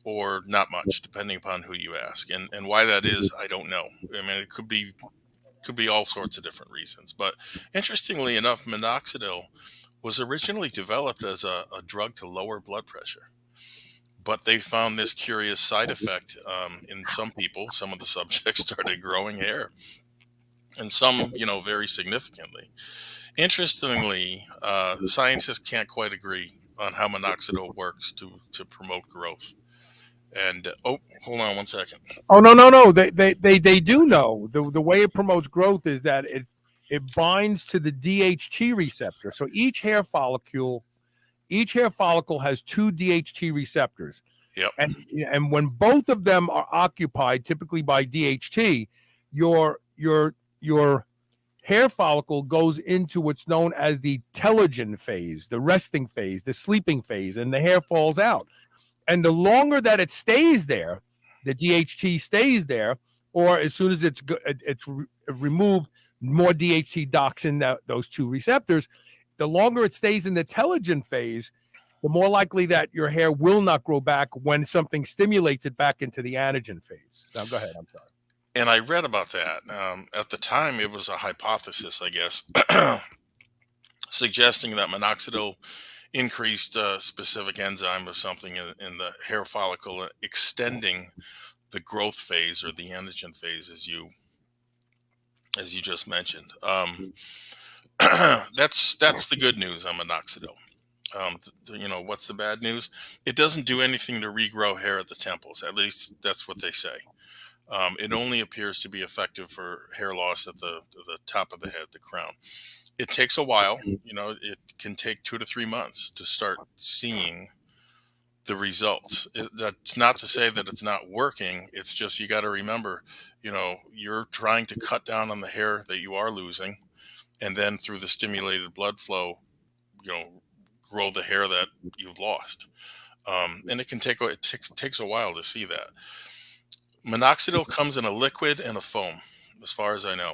[SPEAKER 3] or not much, depending upon who you ask. And why that is, I don't know. I mean, it could be all sorts of different reasons. But interestingly enough, minoxidil was originally developed as a drug to lower blood pressure. but they found this curious side effect in some people. Some of the subjects started growing hair, and some, very significantly. Interestingly, scientists can't quite agree on how minoxidil works to promote growth. And hold on one second.
[SPEAKER 2] Oh, no. They do know. The way it promotes growth is that it binds to the DHT receptor. So each hair follicle has 2 DHT receptors.
[SPEAKER 3] Yep.
[SPEAKER 2] And when both of them are occupied, typically by DHT, your hair follicle goes into what's known as the telogen phase, the resting phase, the sleeping phase, and the hair falls out. And the longer that it stays there, the DHT stays there, or as soon as it's removed, more DHT docks in those 2 receptors. The longer it stays in the telogen phase, the more likely that your hair will not grow back when something stimulates it back into the anagen phase. Now, go ahead. I'm sorry.
[SPEAKER 3] And I read about that. At the time, it was a hypothesis, I guess, suggesting that minoxidil increased a specific enzyme or something in the hair follicle, extending the growth phase or the anagen phase, as you just mentioned. That's the good news on minoxidil. What's the bad news? It doesn't do anything to regrow hair at the temples. At least that's what they say. It only appears to be effective for hair loss at the top of the head, the crown. It takes a while. It can take 2 to 3 months to start seeing the results. That's not to say that it's not working. It's just, you got to remember, you're trying to cut down on the hair that you are losing, and then through the stimulated blood flow, grow the hair that you've lost. And it takes a while to see that. Minoxidil comes in a liquid and a foam, as far as I know.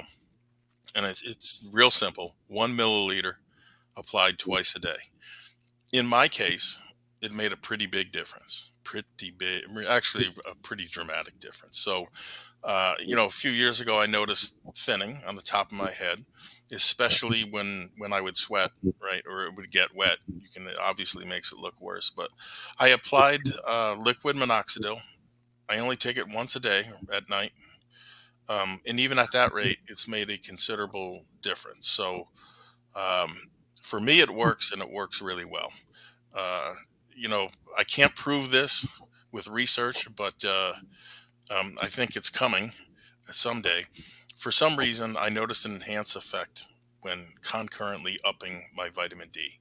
[SPEAKER 3] And it's real simple. 1 milliliter applied twice a day. In my case, it made a pretty big difference. Actually a pretty dramatic difference. So, a few years ago, I noticed thinning on the top of my head, especially when I would sweat, right, or it would get wet. It obviously makes it look worse. But I applied liquid minoxidil. I only take it once a day at night. And even at that rate, it's made a considerable difference. So for me, it works, and it works really well. I can't prove this with research, but I think it's coming someday. For some reason, I noticed an enhanced effect when concurrently upping my vitamin D.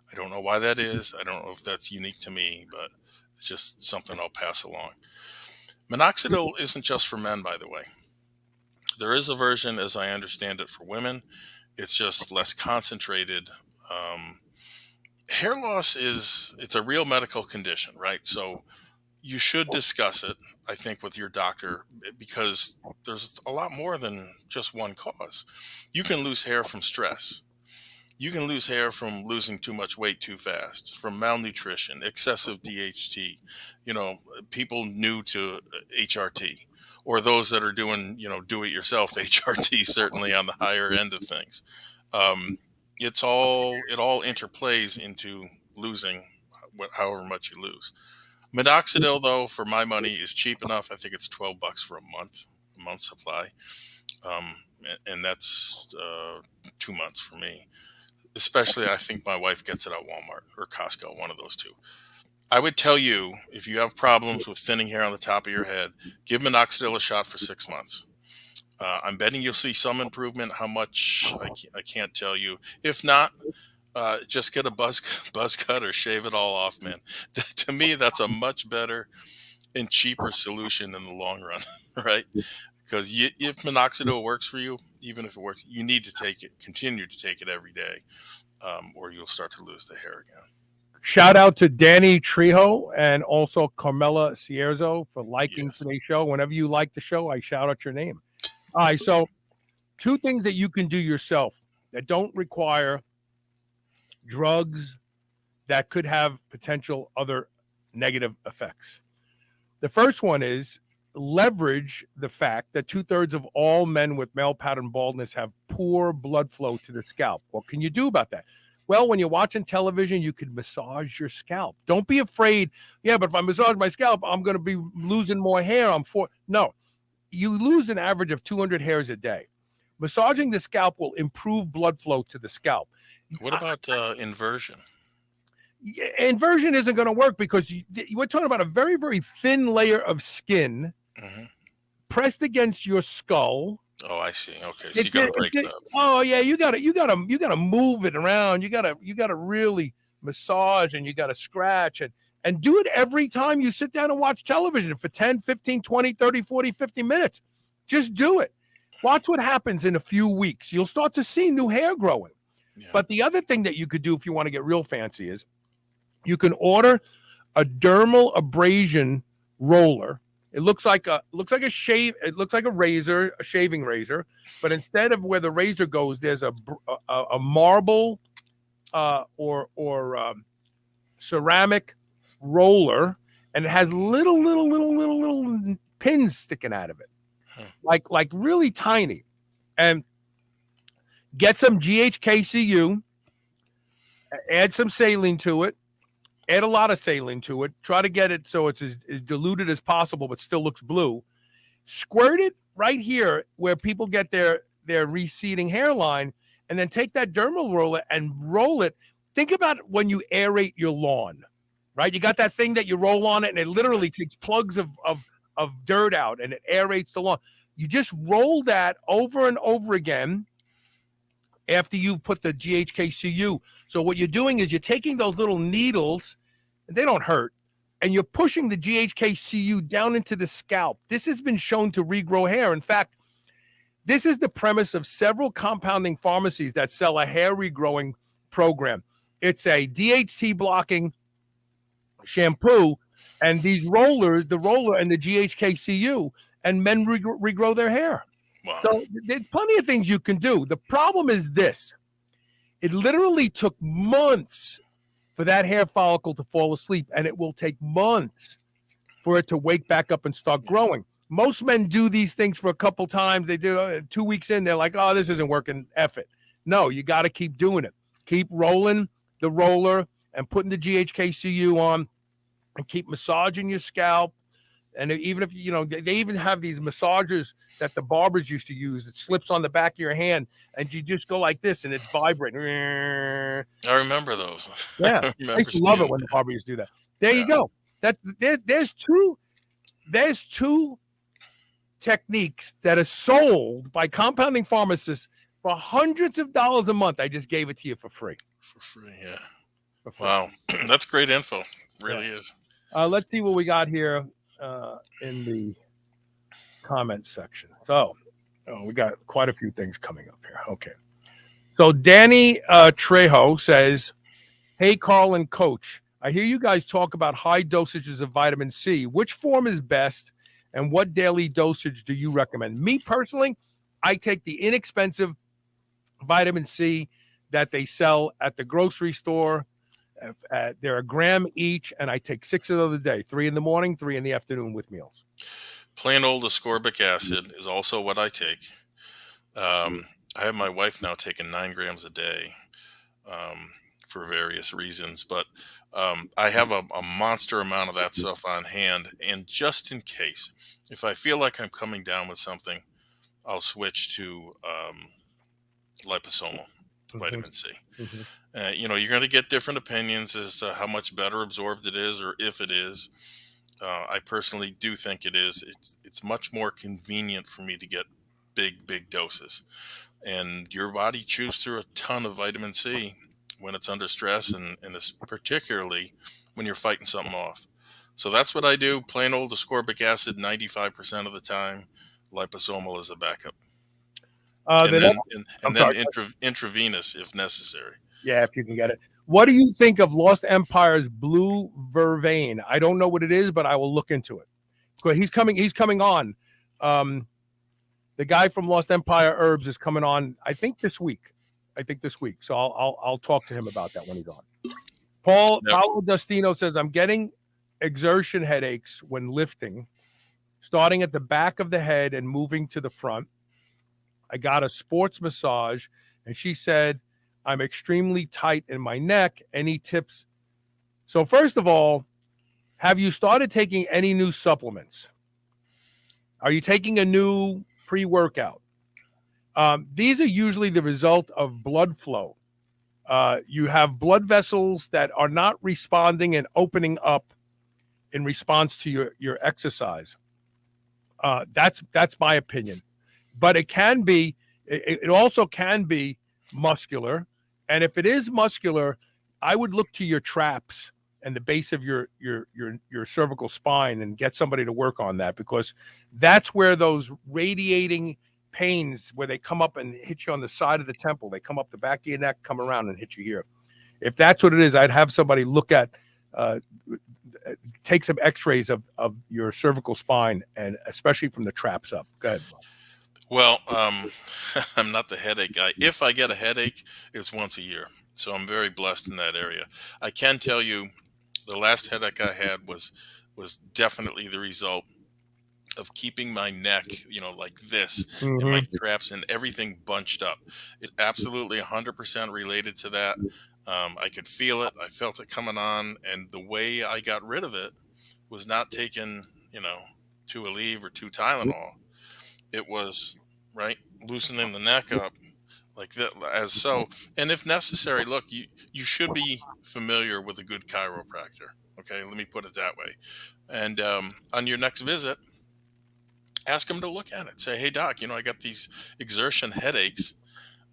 [SPEAKER 3] I don't know why that is. I don't know if that's unique to me, but it's just something I'll pass along. Minoxidil isn't just for men, by the way. There is a version, as I understand it, for women. It's just less concentrated. Hair loss it's a real medical condition, right? So you should discuss it, I think, with your doctor, because there's a lot more than just one cause. You can lose hair from stress. You can lose hair from losing too much weight too fast, from malnutrition, excessive DHT, people new to HRT, or those that are doing, do-it-yourself HRT, certainly on the higher end of things. It all interplays into losing however much you lose. Minoxidil, though, for my money, is cheap enough. I think it's $12 for a month supply, and that's 2 months for me. Especially, I think my wife gets it at Walmart or Costco, one of those two. I would tell you, if you have problems with thinning hair on the top of your head, give minoxidil a shot for 6 months. I'm betting you'll see some improvement. How much, I can't tell you. If not, just get a buzz cut or shave it all off, man. To me, that's a much better and cheaper solution in the long run, right? Because if minoxidil works for you, even if it works, you need to continue to take it every day, or you'll start to lose the hair again.
[SPEAKER 2] Shout out to Danny Trejo and also Carmela Cierzo for liking today's show. Whenever you like the show, I shout out your name. All right, so 2 things that you can do yourself that don't require drugs that could have potential other negative effects. The first one is leverage the fact that 2/3 of all men with male pattern baldness have poor blood flow to the scalp. What can you do about that? Well, when you're watching television, you could massage your scalp. Don't be afraid. Yeah, but if I massage my scalp, I'm going to be losing more hair. No, you lose an average of 200 hairs a day. Massaging the scalp will improve blood flow to the scalp.
[SPEAKER 3] What about inversion?
[SPEAKER 2] Inversion isn't going to work because we're talking about a very, very thin layer of skin pressed against your skull.
[SPEAKER 3] Oh, I see. Okay, so you got to break it up.
[SPEAKER 2] Oh yeah, you got to move it around. You got to really massage, and you got to scratch and do it every time you sit down and watch television for 10, 15, 20, 30, 40, 50 minutes. Just do it. Watch what happens in a few weeks. You'll start to see new hair growing. Yeah. But the other thing that you could do if you want to get real fancy is you can order a dermal abrasion roller. It looks like a razor, a shaving razor, but instead of where the razor goes, there's a marble or ceramic roller, and it has little pins sticking out of it, like really tiny. And get some GHKCU, add some saline to it. Add a lot of saline to it. Try to get it so it's as diluted as possible, but still looks blue. Squirt it right here where people get their receding hairline, and then take that dermal roller and roll it. Think about when you aerate your lawn, right? You got that thing that you roll on it, and it literally takes plugs of dirt out, and it aerates the lawn. You just roll that over and over again after you put the GHKCU. So what you're doing is you're taking those little needles, and they don't hurt, and you're pushing the GHKCU down into the scalp. This has been shown to regrow hair. In fact, this is the premise of several compounding pharmacies that sell a hair regrowing program. It's a DHT blocking shampoo, and these rollers, the roller and the GHKCU, and men regrow their hair. Wow. So there's plenty of things you can do. The problem is this. It literally took months for that hair follicle to fall asleep, and it will take months for it to wake back up and start growing. Most men do these things for a couple times. They do 2 weeks in, they're like, oh, this isn't working, F it. No, you got to keep doing it. Keep rolling the roller and putting the GHKCU on, and keep massaging your scalp. And even if, they even have these massagers that the barbers used to use. It slips on the back of your hand, and you just go like this, and it's vibrating.
[SPEAKER 3] I remember those.
[SPEAKER 2] Yeah, I used to love it when the barber used to do that. There you go. There's two techniques that are sold by compounding pharmacists for hundreds of dollars a month. I just gave it to you for free.
[SPEAKER 3] For free, yeah. Wow, that's great info. Really is.
[SPEAKER 2] Let's see what we got here. In the comment section. So we got quite a few things coming up here. Okay. So Danny Trejo says, hey, Carl and Coach, I hear you guys talk about high dosages of vitamin C. Which form is best, and what daily dosage do you recommend? Me personally, I take the inexpensive vitamin C that they sell at the grocery store. They're a gram each, and I take 6 of those a day, 3 in the morning, 3 in the afternoon with meals.
[SPEAKER 3] Plain old ascorbic acid is also what I take. I have my wife now taking 9 grams a day for various reasons, but I have a monster amount of that stuff on hand. And just in case, if I feel like I'm coming down with something, I'll switch to liposomal vitamin C. You're going to get different opinions as to how much better absorbed it is, or if it is. I personally do think it is. It's much more convenient for me to get big doses. And your body chews through a ton of vitamin C when it's under stress, and it's particularly when you're fighting something off. So that's what I do. Plain old ascorbic acid 95% of the time. Liposomal is a backup. And then intravenous if necessary.
[SPEAKER 2] Yeah, if you can get it. What do you think of Lost Empire's blue vervain? I don't know what it is, but I will look into it. He's coming on. The guy from Lost Empire Herbs is coming on, I think this week. So I'll talk to him about that when he's on. Paulo Dustino says, I'm getting exertion headaches when lifting, starting at the back of the head and moving to the front. I got a sports massage, and she said I'm extremely tight in my neck. Any tips? So first of all, have you started taking any new supplements? Are you taking a new pre-workout? These are usually the result of blood flow. You have blood vessels that are not responding and opening up in response to your exercise. That's my opinion. But it can be, it also can be muscular. And if it is muscular, I would look to your traps and the base of your cervical spine and get somebody to work on that, because that's where those radiating pains, where they come up and hit you on the side of the temple, they come up the back of your neck, come around and hit you here. If that's what it is, I'd have somebody look at, take some x-rays of your cervical spine, and especially from the traps up. Go ahead.
[SPEAKER 3] Well, I'm not the headache guy. If I get a headache, it's once a year. So I'm very blessed in that area. I can tell you the last headache I had was definitely the result of keeping my neck, like this, and my traps and everything bunched up. It's absolutely 100% related to that. I could feel it. I felt it coming on. And the way I got rid of it was not taking, 2 Aleve or 2 Tylenol. It was, right, loosening the neck up like that, as so. And if necessary, look, you should be familiar with a good chiropractor. Okay, let me put it that way. And on your next visit, ask them to look at it. Say, hey, doc, I got these exertion headaches.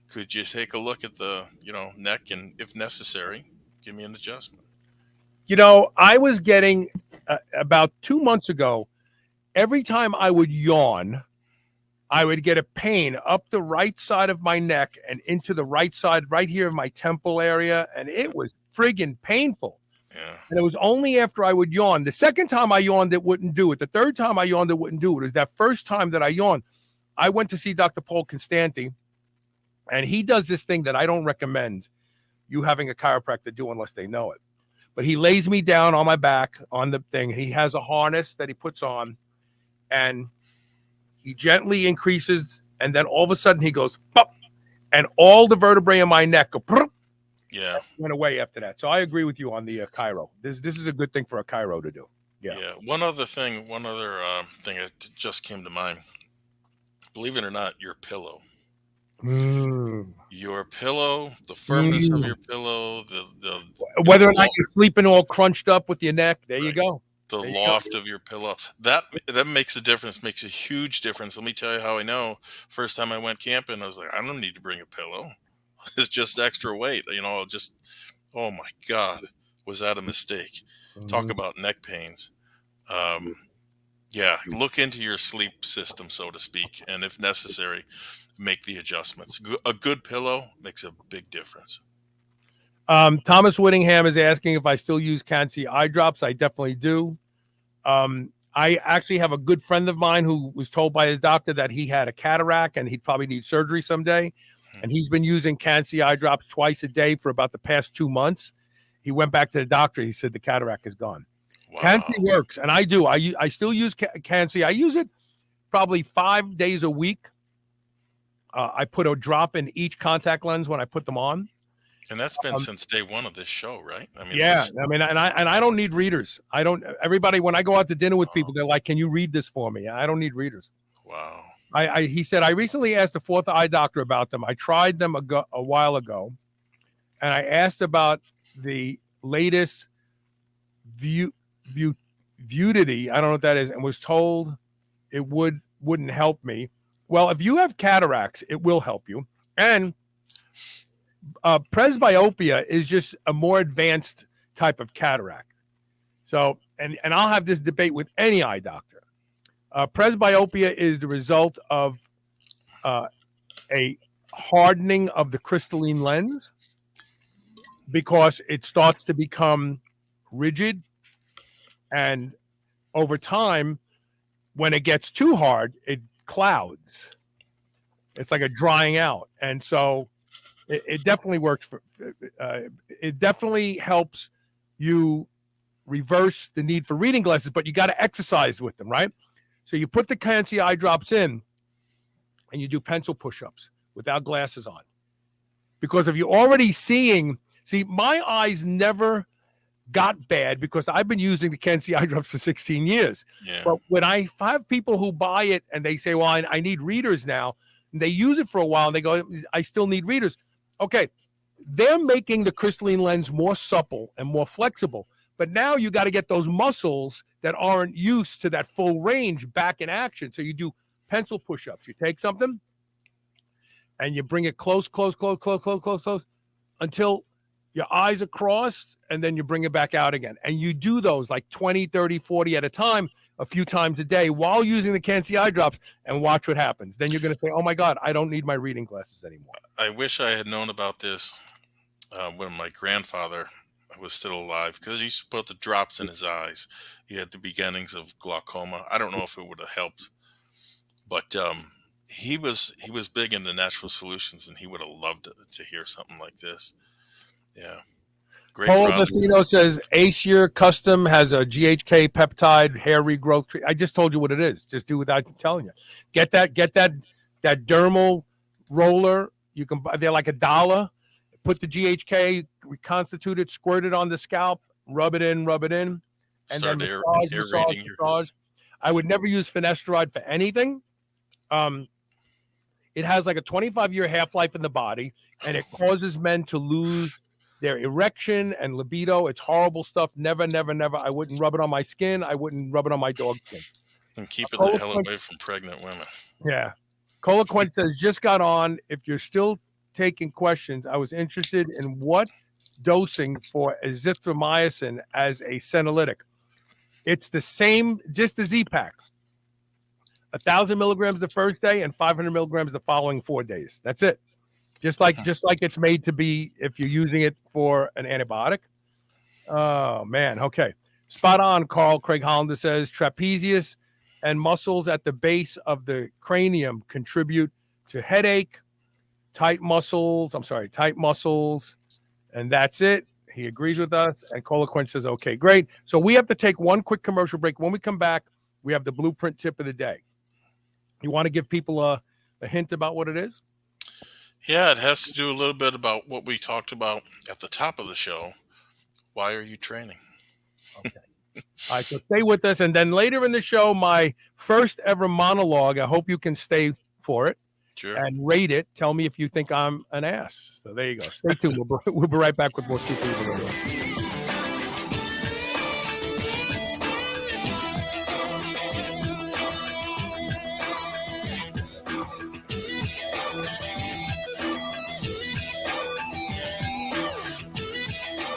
[SPEAKER 3] Could you take a look at the, neck, and if necessary, give me an adjustment?
[SPEAKER 2] I was getting about 2 months ago, every time I would yawn, I would get a pain up the right side of my neck and into the right side, right here in my temple area. And it was friggin' painful.
[SPEAKER 3] Yeah.
[SPEAKER 2] And it was only after I would yawn. The second time I yawned, it wouldn't do it. The third time I yawned, it wouldn't do it. It was that first time that I yawned. I went to see Dr. Paul Constanti, and he does this thing that I don't recommend you having a chiropractor do unless they know it. But he lays me down on my back on the thing. He has a harness that he puts on, and he gently increases, and then all of a sudden he goes, pop, and all the vertebrae in my neck go, pop,
[SPEAKER 3] yeah,
[SPEAKER 2] went away after that. So I agree with you on the chiro. This is a good thing for a chiro to do. Yeah.
[SPEAKER 3] One other thing that just came to mind. Believe it or not, your pillow. Your pillow, the firmness of your pillow, the
[SPEAKER 2] whether or not you're sleeping all crunched up with your neck. There you go.
[SPEAKER 3] The loft of your pillow, that makes a difference, makes a huge difference. Let me tell you how I know. First time I went camping, I was like, I don't need to bring a pillow. It's just extra weight. Oh my God, was that a mistake? Talk about neck pains. Look into your sleep system, so to speak, and if necessary, make the adjustments. A good pillow makes a big difference.
[SPEAKER 2] Thomas Whittingham is asking if I still use Can-C eye drops. I definitely do. I actually have a good friend of mine who was told by his doctor that he had a cataract and he'd probably need surgery someday. And he's been using Can-C eye drops twice a day for about the past 2 months. He went back to the doctor. He said the cataract is gone. Wow. Can-C works, and I do. I still use Can-C. I use it probably 5 days a week. I put a drop in each contact lens when I put them on.
[SPEAKER 3] And that's been since day one of this show, right?
[SPEAKER 2] And I don't need readers. Everybody, when I go out to dinner with people, they're like, can you read this for me? I don't need readers.
[SPEAKER 3] Wow.
[SPEAKER 2] He said, I recently asked the fourth eye doctor about them. I tried them a while ago, and I asked about the latest Vuity. I don't know what that is, and was told it wouldn't help me. Well, if you have cataracts, it will help you. And presbyopia is just a more advanced type of cataract. So, and I'll have this debate with any eye doctor. Presbyopia is the result of a hardening of the crystalline lens because it starts to become rigid, and over time, when it gets too hard, it clouds. It's like a drying out, and so it definitely works for. It definitely helps you reverse the need for reading glasses, but you got to exercise with them, right? So you put the Can-C eye drops in, and you do pencil push-ups without glasses on. Because if you're already seeing, my eyes never got bad because I've been using the Can-C eye drops for 16 years.
[SPEAKER 3] Yeah.
[SPEAKER 2] But when I have people who buy it and they say, well, I need readers now, and they use it for a while and they go, I still need readers. Okay, they're making the crystalline lens more supple and more flexible. But now you got to get those muscles that aren't used to that full range back in action. So you do pencil push-ups. You take something and you bring it close until your eyes are crossed, and then you bring it back out again. And you do those like 20, 30, 40 at a time, a few times a day while using the Can-C eye drops, and watch what happens. Then you're going to say, oh my God, I don't need my reading glasses anymore.
[SPEAKER 3] I wish I had known about this when my grandfather was still alive, because he used to put the drops in his eyes. He had the beginnings of glaucoma. I don't know if it would have helped, but he was big into natural solutions, and he would have loved to hear something like this. Yeah. Great.
[SPEAKER 2] Paul Vecino says Acer Custom has a GHK peptide hair regrowth treat. I just told you what it is. Just do without telling you. Get that dermal roller. You can buy, they're like $1. Put the GHK, reconstitute it, squirt it on the scalp, rub it in, and
[SPEAKER 3] start
[SPEAKER 2] then
[SPEAKER 3] massage.
[SPEAKER 2] I would never use finasteride for anything. It has like a 25-year half-life in the body, and it causes men to lose their erection and libido. It's horrible stuff. Never. I wouldn't rub it on my skin. I wouldn't rub it on my dog's skin.
[SPEAKER 3] And keep it the hell away from pregnant women.
[SPEAKER 2] Yeah. Colaquint says, just got on. If you're still taking questions, I was interested in what dosing for azithromycin as a senolytic. It's the same, just the Z-Pack. 1,000 milligrams the first day and 500 milligrams the following 4 days. That's it. Just like it's made to be if you're using it for an antibiotic. Oh, man. Okay. Spot on, Carl. Craig Hollander says trapezius and muscles at the base of the cranium contribute to headache, tight muscles. And that's it. He agrees with us. And Colaquint says, okay, great. So we have to take one quick commercial break. When we come back, we have the blueprint tip of the day. You want to give people a hint about what it is?
[SPEAKER 3] Yeah, it has to do a little bit about what we talked about at the top of the show. Why are you training?
[SPEAKER 2] Okay. All right, so stay with us. And then later in the show, my first ever monologue, I hope you can stay for it.
[SPEAKER 3] Sure.
[SPEAKER 2] And rate it. Tell me if you think I'm an ass. So there you go. Stay tuned. We'll be right back with more Super Evil Radio.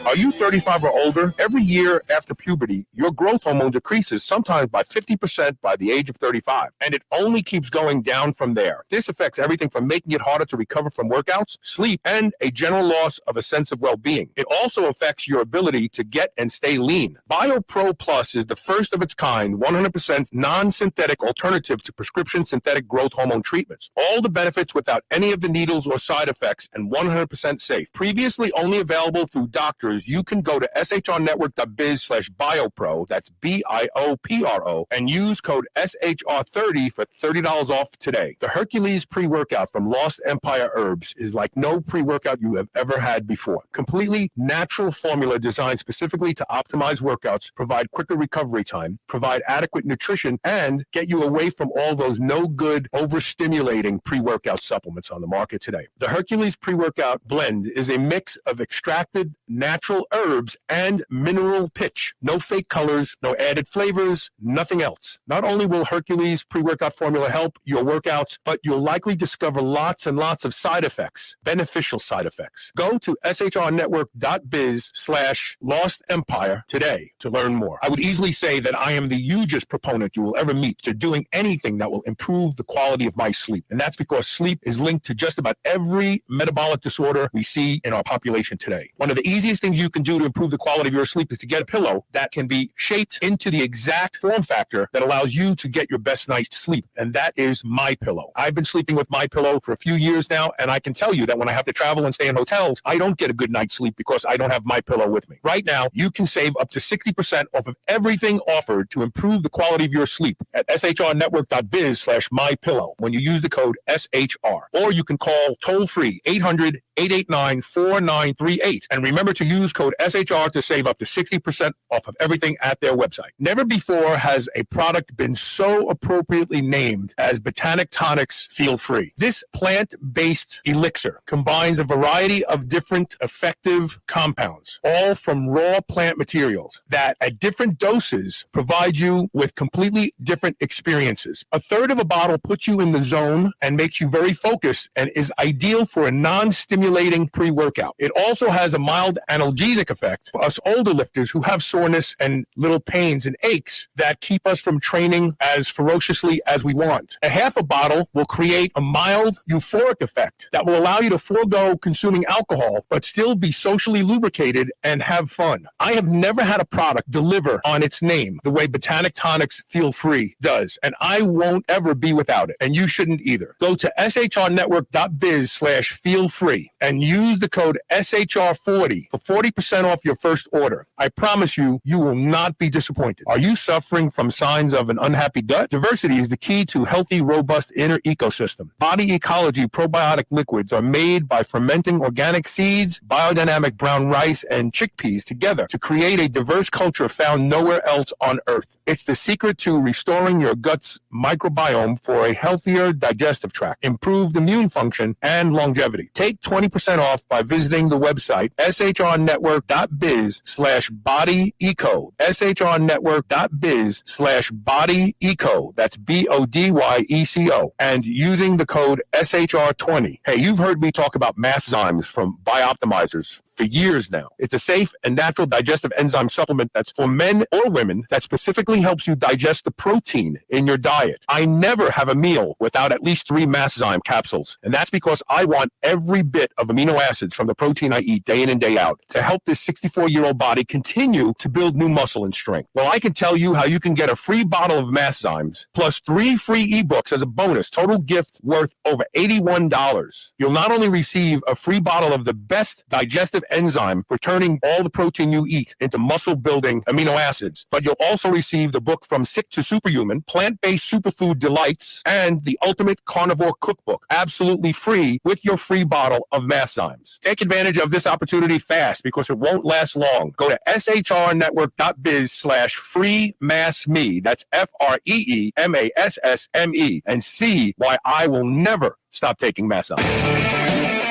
[SPEAKER 1] Are you 35 or older? Every year after puberty, your growth hormone decreases sometimes by 50% by the age of 35, and it only keeps going down from there. This affects everything from making it harder to recover from workouts, sleep, and a general loss of a sense of well-being. It also affects your ability to get and stay lean. BioPro Plus is the first of its kind, 100% non-synthetic alternative to prescription synthetic growth hormone treatments. All the benefits without any of the needles or side effects, and 100% safe. Previously only available through doctors, you can go to shrnetwork.biz/biopro, that's BIOPRO, and use code SHR30 for $30 off today. The Hercules pre-workout from Lost Empire Herbs is like no pre-workout you have ever had before. Completely natural formula designed specifically to optimize workouts, provide quicker recovery time, provide adequate nutrition, and get you away from all those no-good, overstimulating pre-workout supplements on the market today. The Hercules pre-workout blend is a mix of extracted natural herbs and mineral pitch. No fake colors, no added flavors, nothing else. Not only will Hercules pre-workout formula help your workouts, but you'll likely discover lots and lots of side effects, beneficial side effects. Go to shrnetwork.biz/lostempire today to learn more. I would easily say that I am the hugest proponent you will ever meet to doing anything that will improve the quality of my sleep. And that's because sleep is linked to just about every metabolic disorder we see in our population today. One of the easiest things you can do to improve the quality of your sleep is to get a pillow that can be shaped into the exact form factor that allows you to get your best night's sleep. And that is MyPillow. I've been sleeping with MyPillow for a few years now, and I can tell you that when I have to travel and stay in hotels, I don't get a good night's sleep because I don't have MyPillow with me. Right now, you can save up to 60% off of everything offered to improve the quality of your sleep at shrnetwork.biz/MyPillow when you use the code SHR. Or you can call toll-free 800
[SPEAKER 2] 889-4938. And remember to use code SHR to save up to 60% off of everything at their website. Never before has a product been so appropriately named as Botanic Tonics Feel Free. This plant-based elixir combines a variety of different effective compounds, all from raw plant materials that at different doses provide you with completely different experiences. A third of a bottle puts you in the zone and makes you very focused and is ideal for a non-stimulating pre-workout. It also has a mild analgesic effect for us older lifters who have soreness and little pains and aches that keep us from training as ferociously as we want. A half a bottle will create a mild euphoric effect that will allow you to forego consuming alcohol but still be socially lubricated and have fun. I have never had a product deliver on its name the way Botanic Tonics Feel Free does, and I won't ever be without it, and you shouldn't either. Go to shrnetwork.biz/feel free and use the code SHR40 for 40% off your first order. I promise you, you will not be disappointed. Are you suffering from signs of an unhappy gut? Diversity is the key to healthy, robust inner ecosystem. Body Ecology probiotic liquids are made by fermenting organic seeds, biodynamic brown rice, and chickpeas together to create a diverse culture found nowhere else on earth. It's the secret to restoring your gut's microbiome for a healthier digestive tract, improved immune function, and longevity. Take 20% off by visiting the website shrnetwork.biz/bodyeco. shrnetwork.biz/bodyeco. That's BODYECO. And using the code SHR20. Hey, you've heard me talk about Masszymes from Bioptimizers for years now. It's a safe and natural digestive enzyme supplement that's for men or women that specifically helps you digest the protein in your diet. I never have a meal without at least 3 Masszyme capsules, and that's because I want every bit of amino acids from the protein I eat day in and day out to help this 64-year-old body continue to build new muscle and strength. Well, I can tell you how you can get a free bottle of Masszymes plus 3 free ebooks as a bonus, total gift worth over $81. You'll not only receive a free bottle of the best digestive enzyme for turning all the protein you eat into muscle-building amino acids, but you'll also receive the book From Sick to Superhuman, Plant-Based Superfood Delights, and the Ultimate Carnivore Cookbook, absolutely free with your free bottle of Masszymes. Take advantage of this opportunity fast because it won't last long. Go to shrnetwork.biz/freemassme. That's FREEMASSME and see why I will never stop taking Masszymes.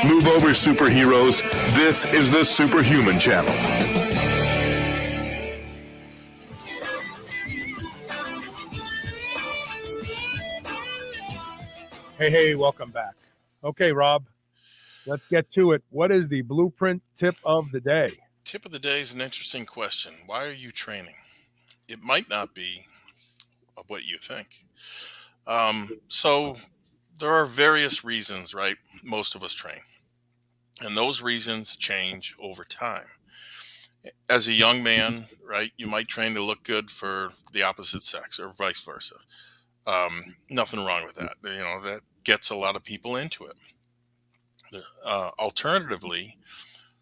[SPEAKER 1] Move over, superheroes. This is the Superhuman Channel.
[SPEAKER 2] Hey, welcome back. Okay, Rob, let's get to it. What is the blueprint tip of the day?
[SPEAKER 3] Tip of the day is an interesting question. Why are you training? It might not be what you think. So there are various reasons, right? Most of us train. And those reasons change over time. As a young man, right, you might train to look good for the opposite sex or vice versa. Nothing wrong with that. You know, that gets a lot of people into it. Alternatively,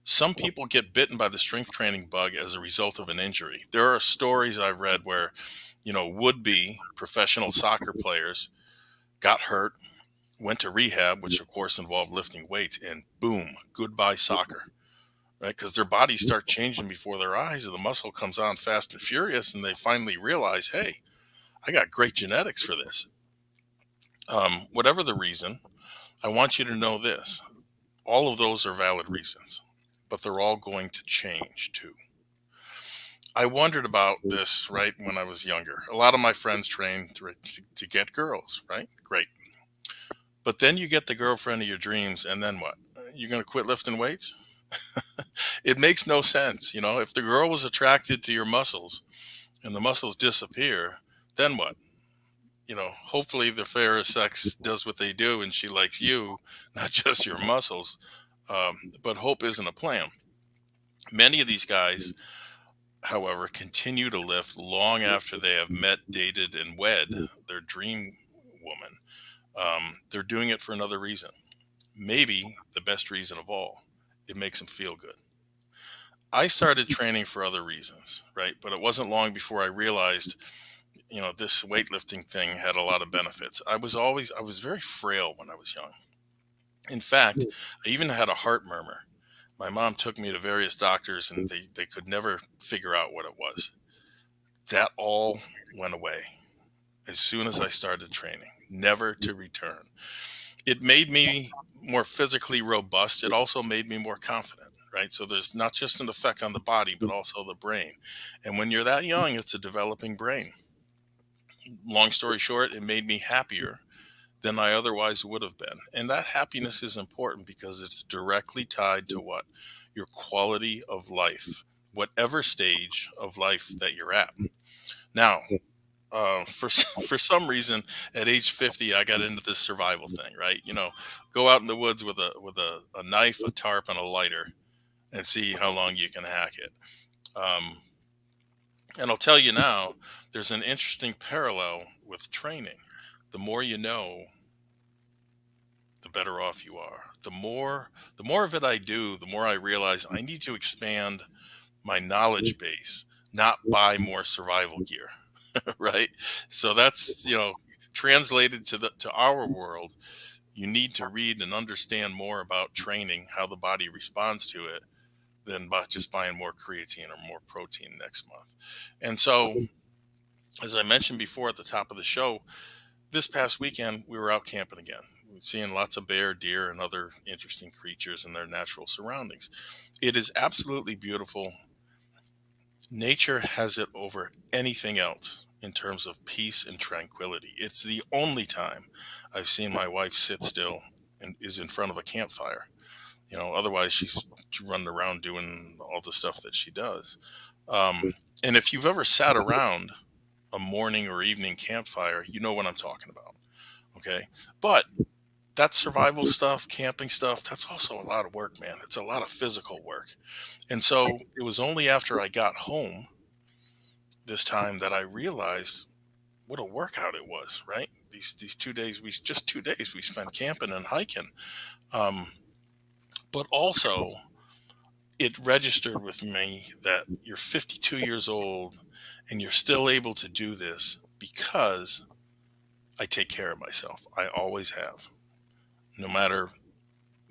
[SPEAKER 3] some people get bitten by the strength training bug as a result of an injury. There are stories I've read where, would-be professional soccer players got hurt, went to rehab, which of course involved lifting weights, and boom, goodbye soccer, right? Because their bodies start changing before their eyes, and the muscle comes on fast and furious, and they finally realize, hey, I got great genetics for this. Whatever the reason, I want you to know this. All of those are valid reasons, but they're all going to change too. I wondered about this, right, when I was younger. A lot of my friends trained to get girls, right? Great. But then you get the girlfriend of your dreams, and then what? You're going to quit lifting weights? It makes no sense. If the girl was attracted to your muscles and the muscles disappear, then what? Hopefully the fairer sex does what they do and she likes you, not just your muscles. But hope isn't a plan. Many of these guys, however, continue to lift long after they have met, dated, and wed their dream woman. They're doing it for another reason. Maybe the best reason of all. It makes them feel good. I started training for other reasons, right? But it wasn't long before I realized, this weightlifting thing had a lot of benefits. I was very frail when I was young. In fact, I even had a heart murmur. My mom took me to various doctors and they could never figure out what it was. That all went away as soon as I started training, never to return. It made me more physically robust. It also made me more confident, right? So there's not just an effect on the body, but also the brain. And when you're that young, it's a developing brain. Long story short, it made me happier than I otherwise would have been. And that happiness is important because it's directly tied to what? Your quality of life, whatever stage of life that you're at. Now, for some reason, at age 50, I got into this survival thing, right? Go out in the woods with a knife, a tarp, and a lighter, and see how long you can hack it. And I'll tell you now, there's an interesting parallel with training. The more you know, the better off you are. The more of it I do, the more I realize I need to expand my knowledge base, not buy more survival gear. Right? So that's, translated to our world. You need to read and understand more about training, how the body responds to it, than by just buying more creatine or more protein next month. And so, as I mentioned before at the top of the show, this past weekend, we were out camping again, seeing lots of bear, deer, and other interesting creatures in their natural surroundings. It is absolutely beautiful. Nature has it over anything else in terms of peace and tranquility. It's the only time I've seen my wife sit still and is in front of a campfire. Otherwise she's running around doing all the stuff that she does. And if you've ever sat around a morning or evening campfire, you know what I'm talking about. Okay. But that survival stuff, camping stuff, that's also a lot of work, man. It's a lot of physical work. And so it was only after I got home this time that I realized what a workout it was, right? These 2 days, we spent camping and hiking. But also it registered with me that you're 52 years old and you're still able to do this because I take care of myself. I always have. No matter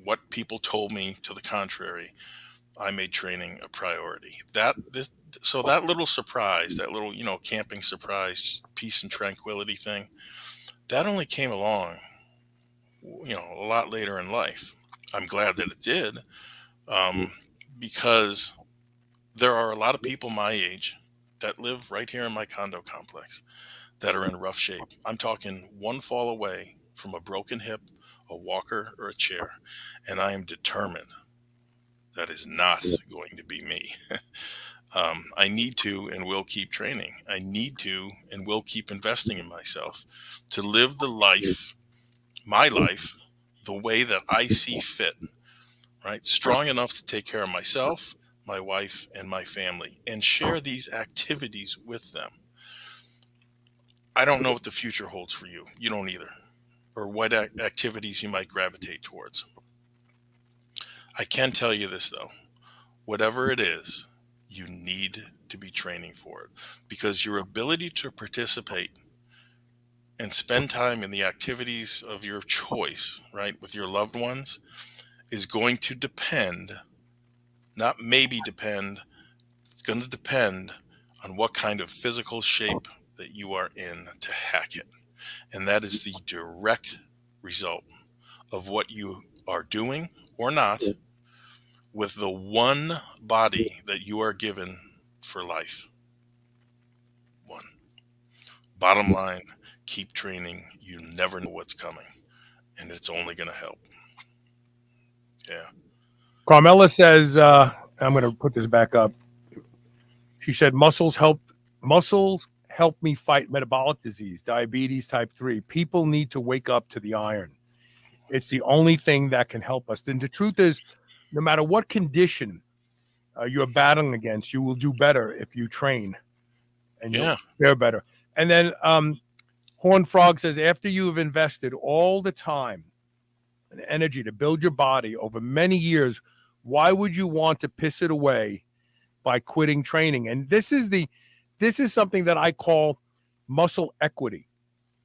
[SPEAKER 3] what people told me to the contrary, I made training a priority. So that little surprise, that little, camping surprise, peace and tranquility thing, that only came along, a lot later in life. I'm glad that it did, because there are a lot of people my age that live right here in my condo complex that are in rough shape. I'm talking one fall away from a broken hip, a walker, or a chair, and I am determined that is not going to be me. I need to and will keep training. I need to and will keep investing in myself to live my life, the way that I see fit, right? Strong enough to take care of myself, my wife, and my family, and share these activities with them. I don't know what the future holds for you. You don't either. Or what activities you might gravitate towards. I can tell you this, though. Whatever it is, you need to be training for it, because your ability to participate and spend time in the activities of your choice, right, with your loved ones, is going to depend, not maybe depend, it's going to depend on what kind of physical shape that you are in to hack it. And that is the direct result of what you are doing or not with the one body that you are given for life. One. Bottom line, keep training. You never know what's coming, and it's only going to help. Yeah.
[SPEAKER 2] Carmela says, I'm going to put this back up. She said, muscles help me fight metabolic disease, diabetes type 3. People need to wake up to the iron. It's the only thing that can help us. Then the truth is, no matter what condition you're battling against, you will do better if you train, and you'll fare better. And then Horn Frog says, after you have invested all the time and energy to build your body over many years, why would you want to piss it away by quitting training? And this is something that I call muscle equity,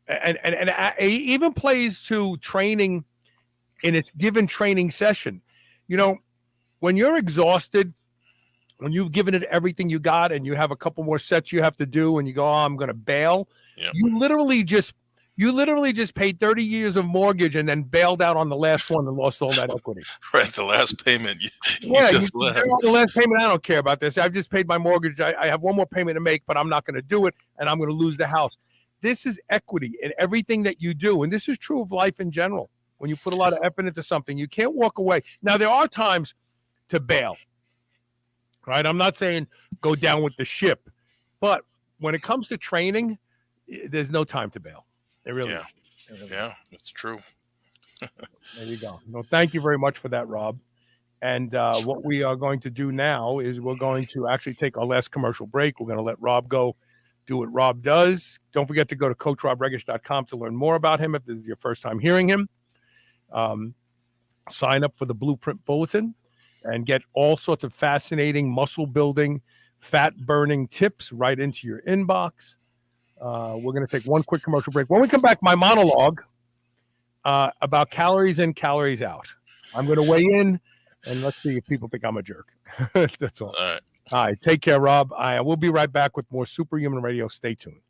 [SPEAKER 2] and it even plays to training in its given training session. You know, when you're exhausted, when you've given it everything you got and you have a couple more sets you have to do and you go, I'm going to bail, you literally just paid 30 years of mortgage and then bailed out on the last one and lost all that equity.
[SPEAKER 3] Right, the last payment. You
[SPEAKER 2] the last payment, I don't care about this. I've just paid my mortgage. I have one more payment to make, but I'm not going to do it, and I'm going to lose the house. This is equity in everything that you do, and this is true of life in general. When you put a lot of effort into something, you can't walk away. Now, there are times to bail, right? I'm not saying go down with the ship, but when it comes to training, there's no time to bail. There really is.
[SPEAKER 3] Yeah, that's true.
[SPEAKER 2] There you go. No, thank you very much for that, Rob. And what we are going to do now is we're going to actually take our last commercial break. We're going to let Rob go do what Rob does. Don't forget to go to CoachRobRegish.com to learn more about him if this is your first time hearing him. Sign up for the Blueprint Bulletin and get all sorts of fascinating muscle building, fat burning tips right into your inbox. We're going to take one quick commercial break. When we come back, my monologue about calories in, calories out. I'm going to weigh in, and let's see if people think I'm a jerk. That's all.
[SPEAKER 3] All right.
[SPEAKER 2] All right. Take care, Rob. I will be right back with more Superhuman Radio. Stay tuned.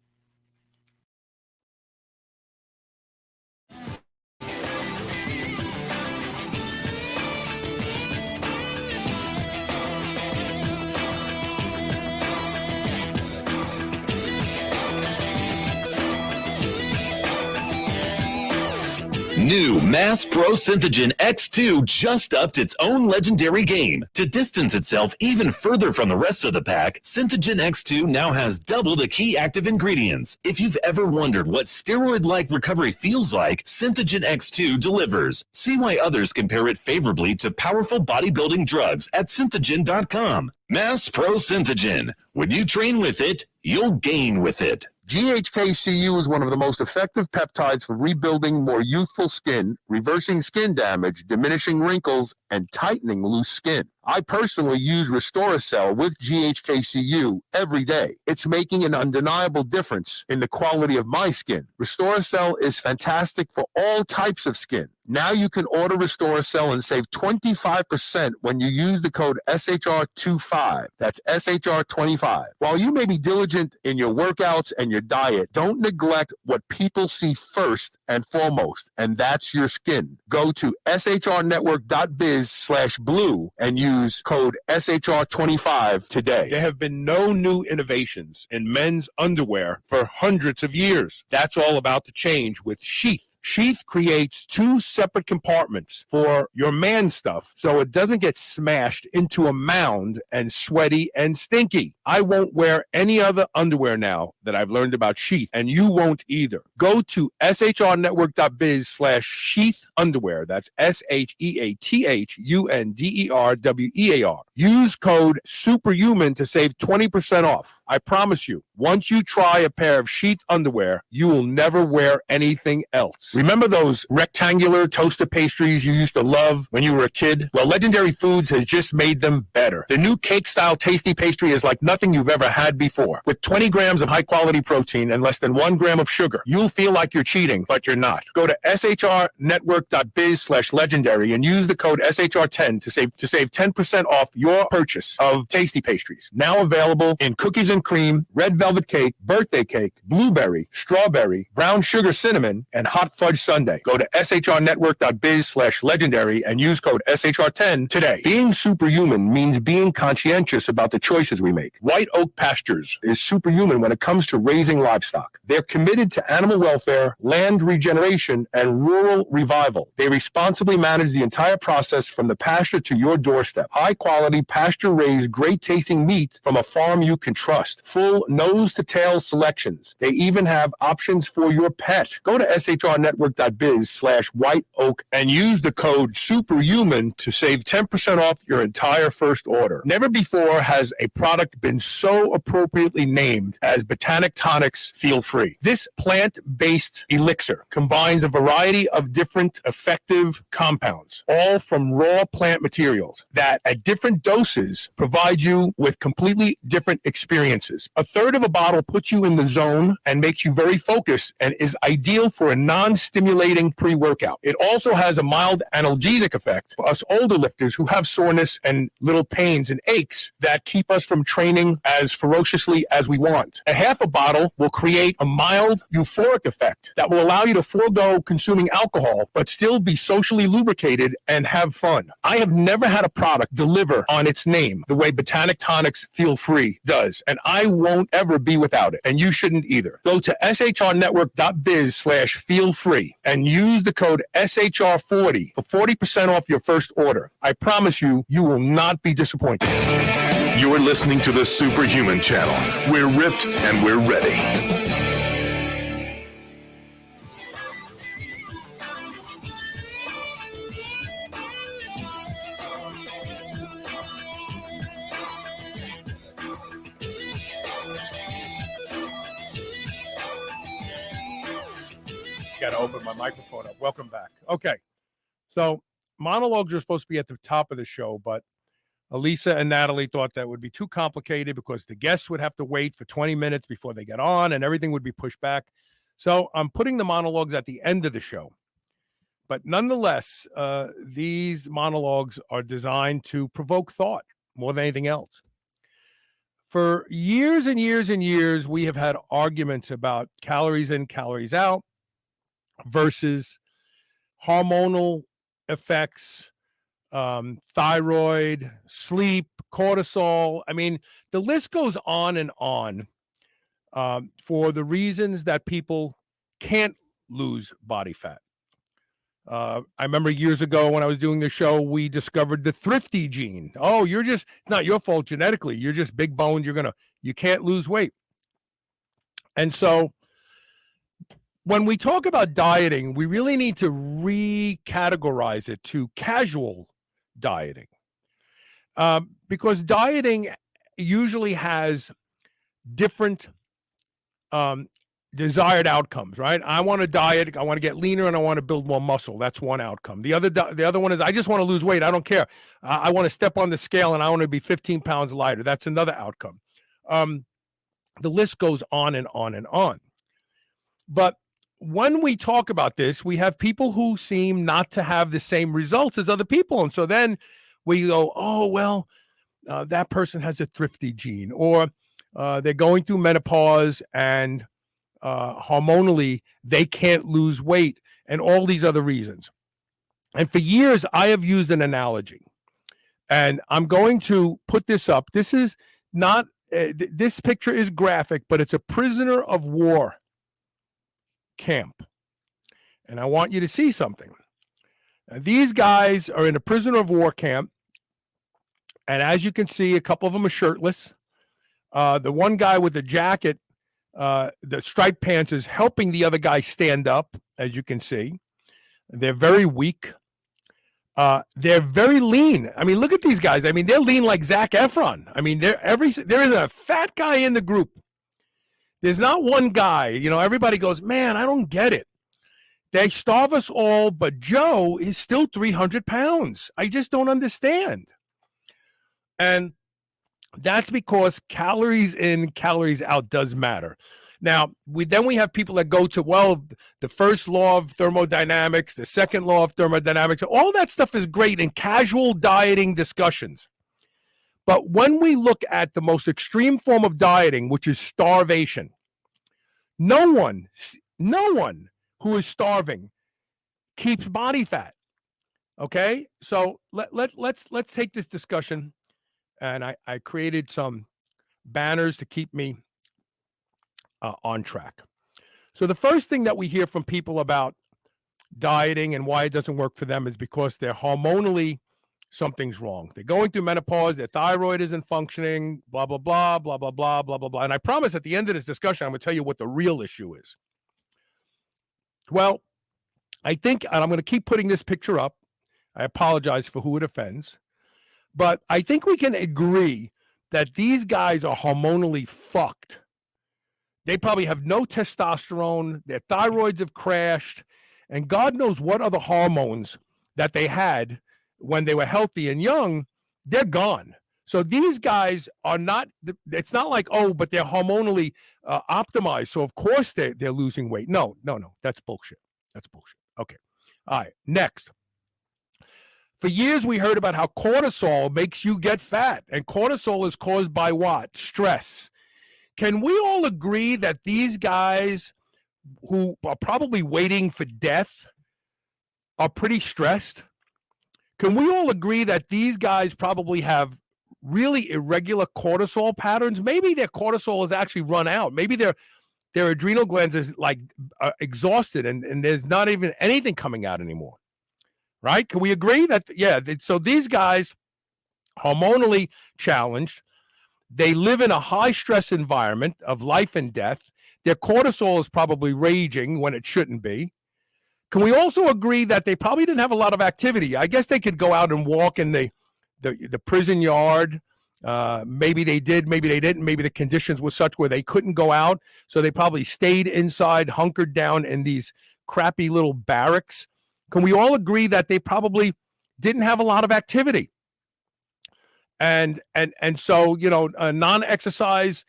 [SPEAKER 5] New Mass Pro Synthogen X2 just upped its own legendary game. To distance itself even further from the rest of the pack, Synthogen X2 now has double the key active ingredients. If you've ever wondered what steroid-like recovery feels like, Synthogen X2 delivers. See why others compare it favorably to powerful bodybuilding drugs at synthogen.com. Mass Pro Synthogen. When you train with it, you'll gain with it.
[SPEAKER 6] GHKCU is one of the most effective peptides for rebuilding more youthful skin, reversing skin damage, diminishing wrinkles, and tightening loose skin. I personally use Restoracell with GHKCU every day. It's making an undeniable difference in the quality of my skin. Restoracell is fantastic for all types of skin. Now you can order Restoracell and save 25% when you use the code SHR25. That's SHR25. While you may be diligent in your workouts and your diet, don't neglect what people see first and foremost, and that's your skin. Go to shrnetwork.biz/blue and use code SHR25 today.
[SPEAKER 2] There have been no new innovations in men's underwear for hundreds of years. That's all about to change with Sheath. Sheath creates two separate compartments for your man stuff so it doesn't get smashed into a mound and sweaty and stinky. I won't wear any other underwear now that I've learned about Sheath, and you won't either. Go to shrnetwork.biz/Sheath underwear. That's SHEATHUNDERWEAR. Use code SUPERHUMAN to save 20% off. I promise you, once you try a pair of Sheath underwear, you will never wear anything else. Remember those rectangular toaster pastries you used to love when you were a kid? Well, Legendary Foods has just made them better. The new cake-style tasty pastry is like nothing you've ever had before. With 20 grams of high-quality protein and less than 1 gram of sugar, you'll feel like you're cheating, but you're not. Go to shrnetwork.biz/legendary and use the code SHR10 to save 10% off your purchase of tasty pastries. Now available in cookies and cream, red velvet cake, birthday cake, blueberry, strawberry, brown sugar cinnamon, and hot fudge sundae. Go to shrnetwork.biz/legendary and use code SHR10 today. Being superhuman means being conscientious about the choices we make. White Oak Pastures is superhuman when it comes to raising livestock. They're committed to animal welfare, land regeneration, and rural revival. They responsibly manage the entire process from the pasture to your doorstep. High quality, pasture raised, great tasting meat from a farm you can trust. Full nose to tail selections. They even have options for your pet. Go to shrnetwork.biz/white oak and use the code SUPERHUMAN to save 10% off your entire first order. Never before has a product been so appropriately named as Botanic Tonics Feel Free. This plant-based elixir combines a variety of different effective compounds, all from raw plant materials that at different doses provide you with completely different experiences. A third of of a bottle puts you in the zone and makes you very focused and is ideal for a non-stimulating pre-workout. It also has a mild analgesic effect for us older lifters who have soreness and little pains and aches that keep us from training as ferociously as we want. A half a bottle will create a mild euphoric effect that will allow you to forego consuming alcohol but still be socially lubricated and have fun. I have never had a product deliver on its name the way Botanic Tonics Feel Free does, and I won't ever be without it, and you shouldn't either. Go to shrnetwork.biz/feelfree and use the code SHR40 for 40% off your first order. I promise you, you will not be disappointed.
[SPEAKER 1] You're listening to the Superhuman Channel. We're ripped and we're ready.
[SPEAKER 2] Got to open my microphone up. Welcome back. Okay. So monologues are supposed to be at the top of the show, but Elisa and Natalie thought that would be too complicated because the guests would have to wait for 20 minutes before they get on and everything would be pushed back. So I'm putting the monologues at the end of the show. But nonetheless, these monologues are designed to provoke thought more than anything else. For years and years and years, we have had arguments about calories in, calories out versus hormonal effects, thyroid, sleep, cortisol. I mean, the list goes on and on for the reasons that people can't lose body fat. I remember years ago when I was doing the show, we discovered the thrifty gene. Oh, it's not your fault genetically. You're just big boned. You can't lose weight. And so when we talk about dieting, we really need to recategorize it to casual dieting. Because dieting usually has different desired outcomes, right? I want to diet, I want to get leaner, and I want to build more muscle. That's one outcome. The other one is I just want to lose weight. I don't care. I want to step on the scale and I want to be 15 pounds lighter. That's another outcome. The list goes on and on and on. But when we talk about this, we have people who seem not to have the same results as other people. And so then we go, oh, well, that person has a thrifty gene, or they're going through menopause and hormonally they can't lose weight, and all these other reasons. And for years, I have used an analogy, and I'm going to put this up. This is not, this picture is graphic, but it's a prisoner of war camp. And I want you to see something. Now, these guys are in a prisoner of war camp. And as you can see, a couple of them are shirtless. The one guy with the jacket, the striped pants, is helping the other guy stand up, as you can see. They're very weak. They're very lean. I mean, look at these guys. I mean, they're lean like Zac Efron. I mean, there is a fat guy in the group. There's not one guy, everybody goes, man, I don't get it. They starve us all, but Joe is still 300 pounds. I just don't understand. And that's because calories in, calories out does matter. Now, we have people that go to, the first law of thermodynamics, the second law of thermodynamics. All that stuff is great in casual dieting discussions. But when we look at the most extreme form of dieting, which is starvation, no one who is starving keeps body fat. Okay, so let's take this discussion, and I created some banners to keep me on track. So the first thing that we hear from people about dieting and why it doesn't work for them is because they're hormonally, something's wrong. They're going through menopause, their thyroid isn't functioning, blah, blah, blah, blah, blah, blah, blah, blah, blah. And I promise at the end of this discussion, I'm going to tell you what the real issue is. Well, I think, and I'm going to keep putting this picture up. I apologize for who it offends, but I think we can agree that these guys are hormonally fucked. They probably have no testosterone. Their thyroids have crashed, and God knows what other hormones that they had when they were healthy and young, they're gone. So these guys are not, it's not like, oh, but they're hormonally optimized. So of course they're losing weight. No. That's bullshit. That's bullshit. Okay. All right. Next. For years, we heard about how cortisol makes you get fat. And cortisol is caused by what? Stress. Can we all agree that these guys who are probably waiting for death are pretty stressed? Can we all agree that these guys probably have really irregular cortisol patterns? Maybe their cortisol has actually run out. Maybe their adrenal glands is like exhausted and there's not even anything coming out anymore. Right? Can we agree that, yeah, so these guys, hormonally challenged, they live in a high stress environment of life and death. Their cortisol is probably raging when it shouldn't be. Can we also agree that they probably didn't have a lot of activity? I guess they could go out and walk in the prison yard. Maybe they did, maybe they didn't. Maybe the conditions were such where they couldn't go out. So they probably stayed inside, hunkered down in these crappy little barracks. Can we all agree that they probably didn't have a lot of activity? And so, you know, non-exercise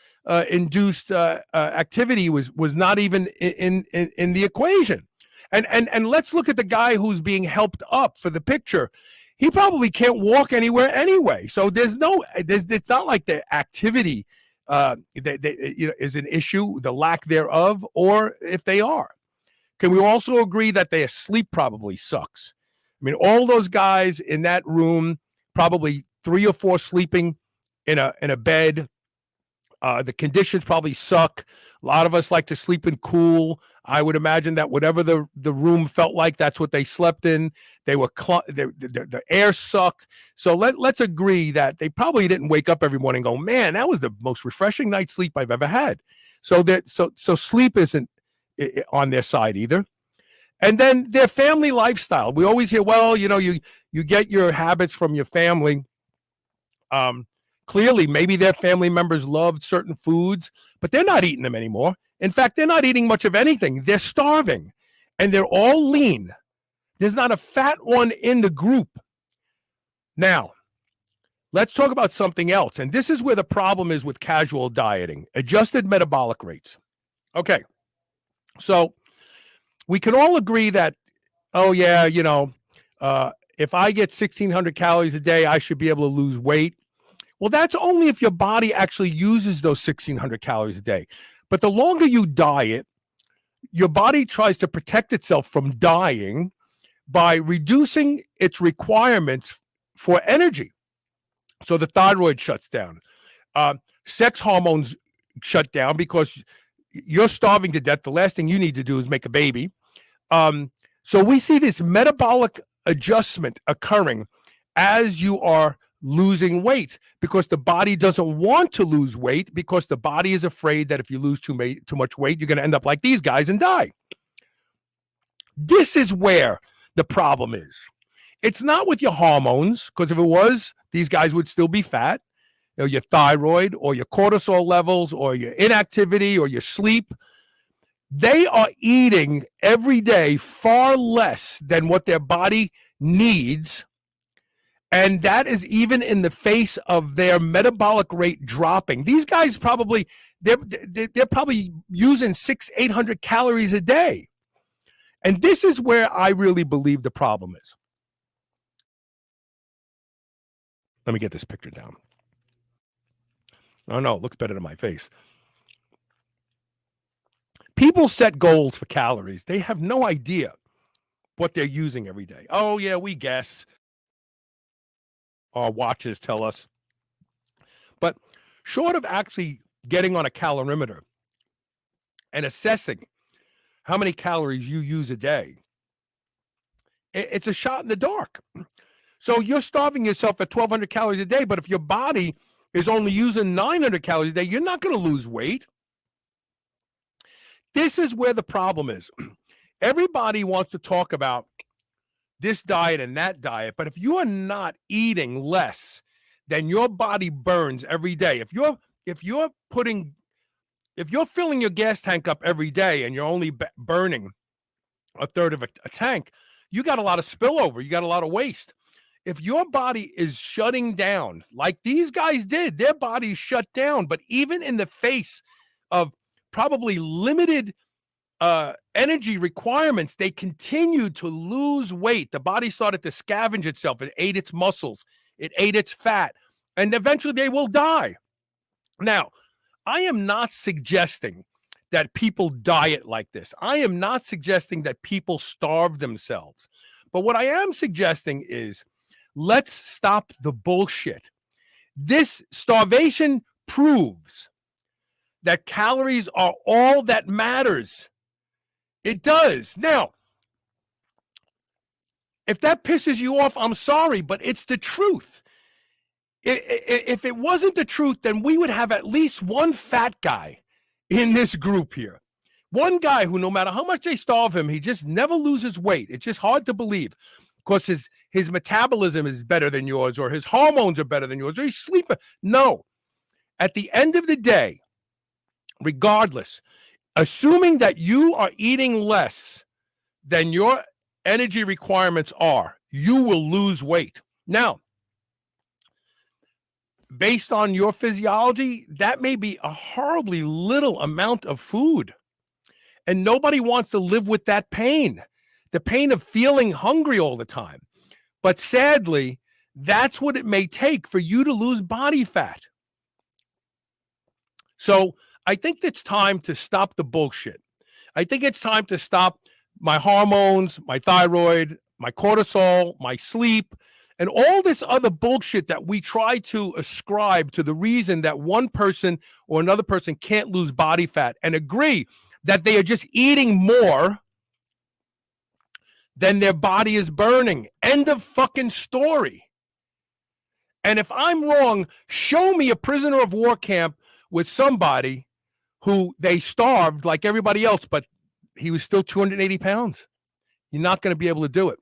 [SPEAKER 2] induced activity was not even in the equation. And let's look at the guy who's being helped up for the picture. He probably can't walk anywhere anyway. So it's not like the activity is an issue, the lack thereof, or if they are. Can we also agree that their sleep probably sucks? I mean, all those guys in that room, probably 3 or 4 sleeping in a bed. The conditions probably suck. A lot of us like to sleep in cool. I would imagine that whatever the room felt like, that's what they slept in. They were the air sucked. So let's agree that they probably didn't wake up every morning and go, man, that was the most refreshing night's sleep I've ever had. So sleep isn't on their side either. And then their family lifestyle. We always hear, well, you know, you get your habits from your family. Clearly, maybe their family members loved certain foods, but they're not eating them anymore. In fact, they're not eating much of anything. They're starving, and they're all lean. There's not a fat one in the group. Now, let's talk about something else. And this is where the problem is with casual dieting, adjusted metabolic rates. Okay. So we can all agree that, oh, yeah, you know, if I get 1,600 calories a day, I should be able to lose weight. Well, that's only if your body actually uses those 1,600 calories a day. But the longer you diet, your body tries to protect itself from dying by reducing its requirements for energy. So the thyroid shuts down. Sex hormones shut down because you're starving to death. The last thing you need to do is make a baby. So we see this metabolic adjustment occurring as you are losing weight, because the body doesn't want to lose weight, because the body is afraid that if you lose too much weight, you're going to end up like these guys and die. This is where the problem is. It's not with your hormones, because if it was, these guys would still be fat. You know, your thyroid or your cortisol levels or your inactivity or your sleep. They are eating every day far less than what their body needs. And that is even in the face of their metabolic rate dropping. These guys probably, they're probably using 600-800 calories a day. And this is where I really believe the problem is. Let me get this picture down. Oh, no, it looks better than my face. People set goals for calories. They have no idea what they're using every day. Oh, yeah, we guess. Our watches tell us. But short of actually getting on a calorimeter and assessing how many calories you use a day, it's a shot in the dark. So you're starving yourself at 1,200 calories a day, but if your body is only using 900 calories a day, you're not going to lose weight. This is where the problem is. Everybody wants to talk about this diet and that diet, but if you are not eating less than your body burns every day, if you're filling your gas tank up every day and you're only burning a third of a tank, you got a lot of spillover, you got a lot of waste. if your body is shutting down, like these guys did, their bodies shut down, but even in the face of probably limited energy requirements, they continued to lose weight. The body started to scavenge itself. It ate its muscles. It ate its fat. And eventually they will die. Now, I am not suggesting that people diet like this. I am not suggesting that people starve themselves. But what I am suggesting is let's stop the bullshit. This starvation proves that calories are all that matters. It does. Now, if that pisses you off, I'm sorry, but it's the truth. If it wasn't the truth, then we would have at least one fat guy in this group here. One guy who, no matter how much they starve him, he just never loses weight. It's just hard to believe because his metabolism is better than yours, or his hormones are better than yours, or he's sleeping. No. At the end of the day, regardless, assuming that you are eating less than your energy requirements are, you will lose weight. Now, based on your physiology, that may be a horribly little amount of food. And nobody wants to live with that pain, the pain of feeling hungry all the time. But sadly, that's what it may take for you to lose body fat. So I think it's time to stop the bullshit. I think it's time to stop my hormones, my thyroid, my cortisol, my sleep, and all this other bullshit that we try to ascribe to the reason that one person or another person can't lose body fat, and agree that they are just eating more than their body is burning. End of fucking story. And if I'm wrong, show me a prisoner of war camp with somebody who they starved like everybody else, but he was still 280 pounds. You're not going to be able to do it.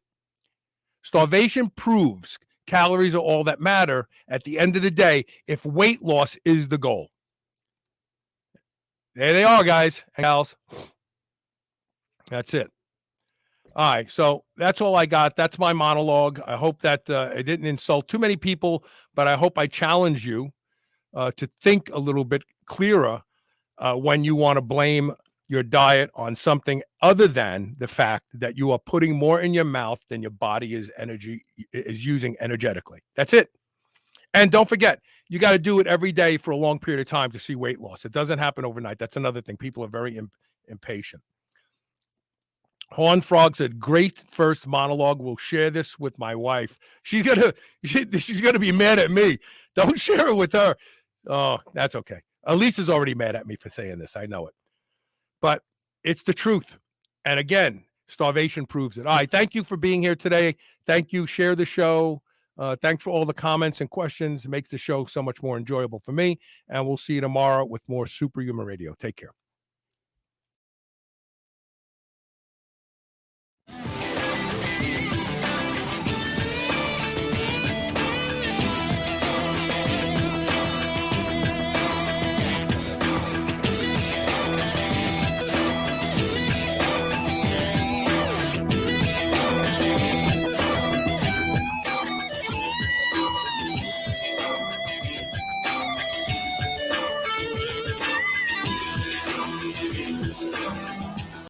[SPEAKER 2] Starvation proves calories are all that matter at the end of the day if weight loss is the goal. There they are, guys and gals. That's it. All right, so that's all I got. That's my monologue. I hope that it didn't insult too many people, but I hope I challenge you to think a little bit clearer when you want to blame your diet on something other than the fact that you are putting more in your mouth than your body is using energetically. That's it. And don't forget, you got to do it every day for a long period of time to see weight loss. It doesn't happen overnight. That's another thing. People are very impatient. Horn Frog said, "Great first monologue. We'll share this with my wife. She's gonna be mad at me. Don't share it with her." Oh, that's okay. Elisa's already mad at me for saying this. I know it. But it's the truth. And again, starvation proves it. All right. Thank you for being here today. Thank you. Share the show. Thanks for all the comments and questions. It makes the show so much more enjoyable for me. And we'll see you tomorrow with more Super Human Radio. Take care.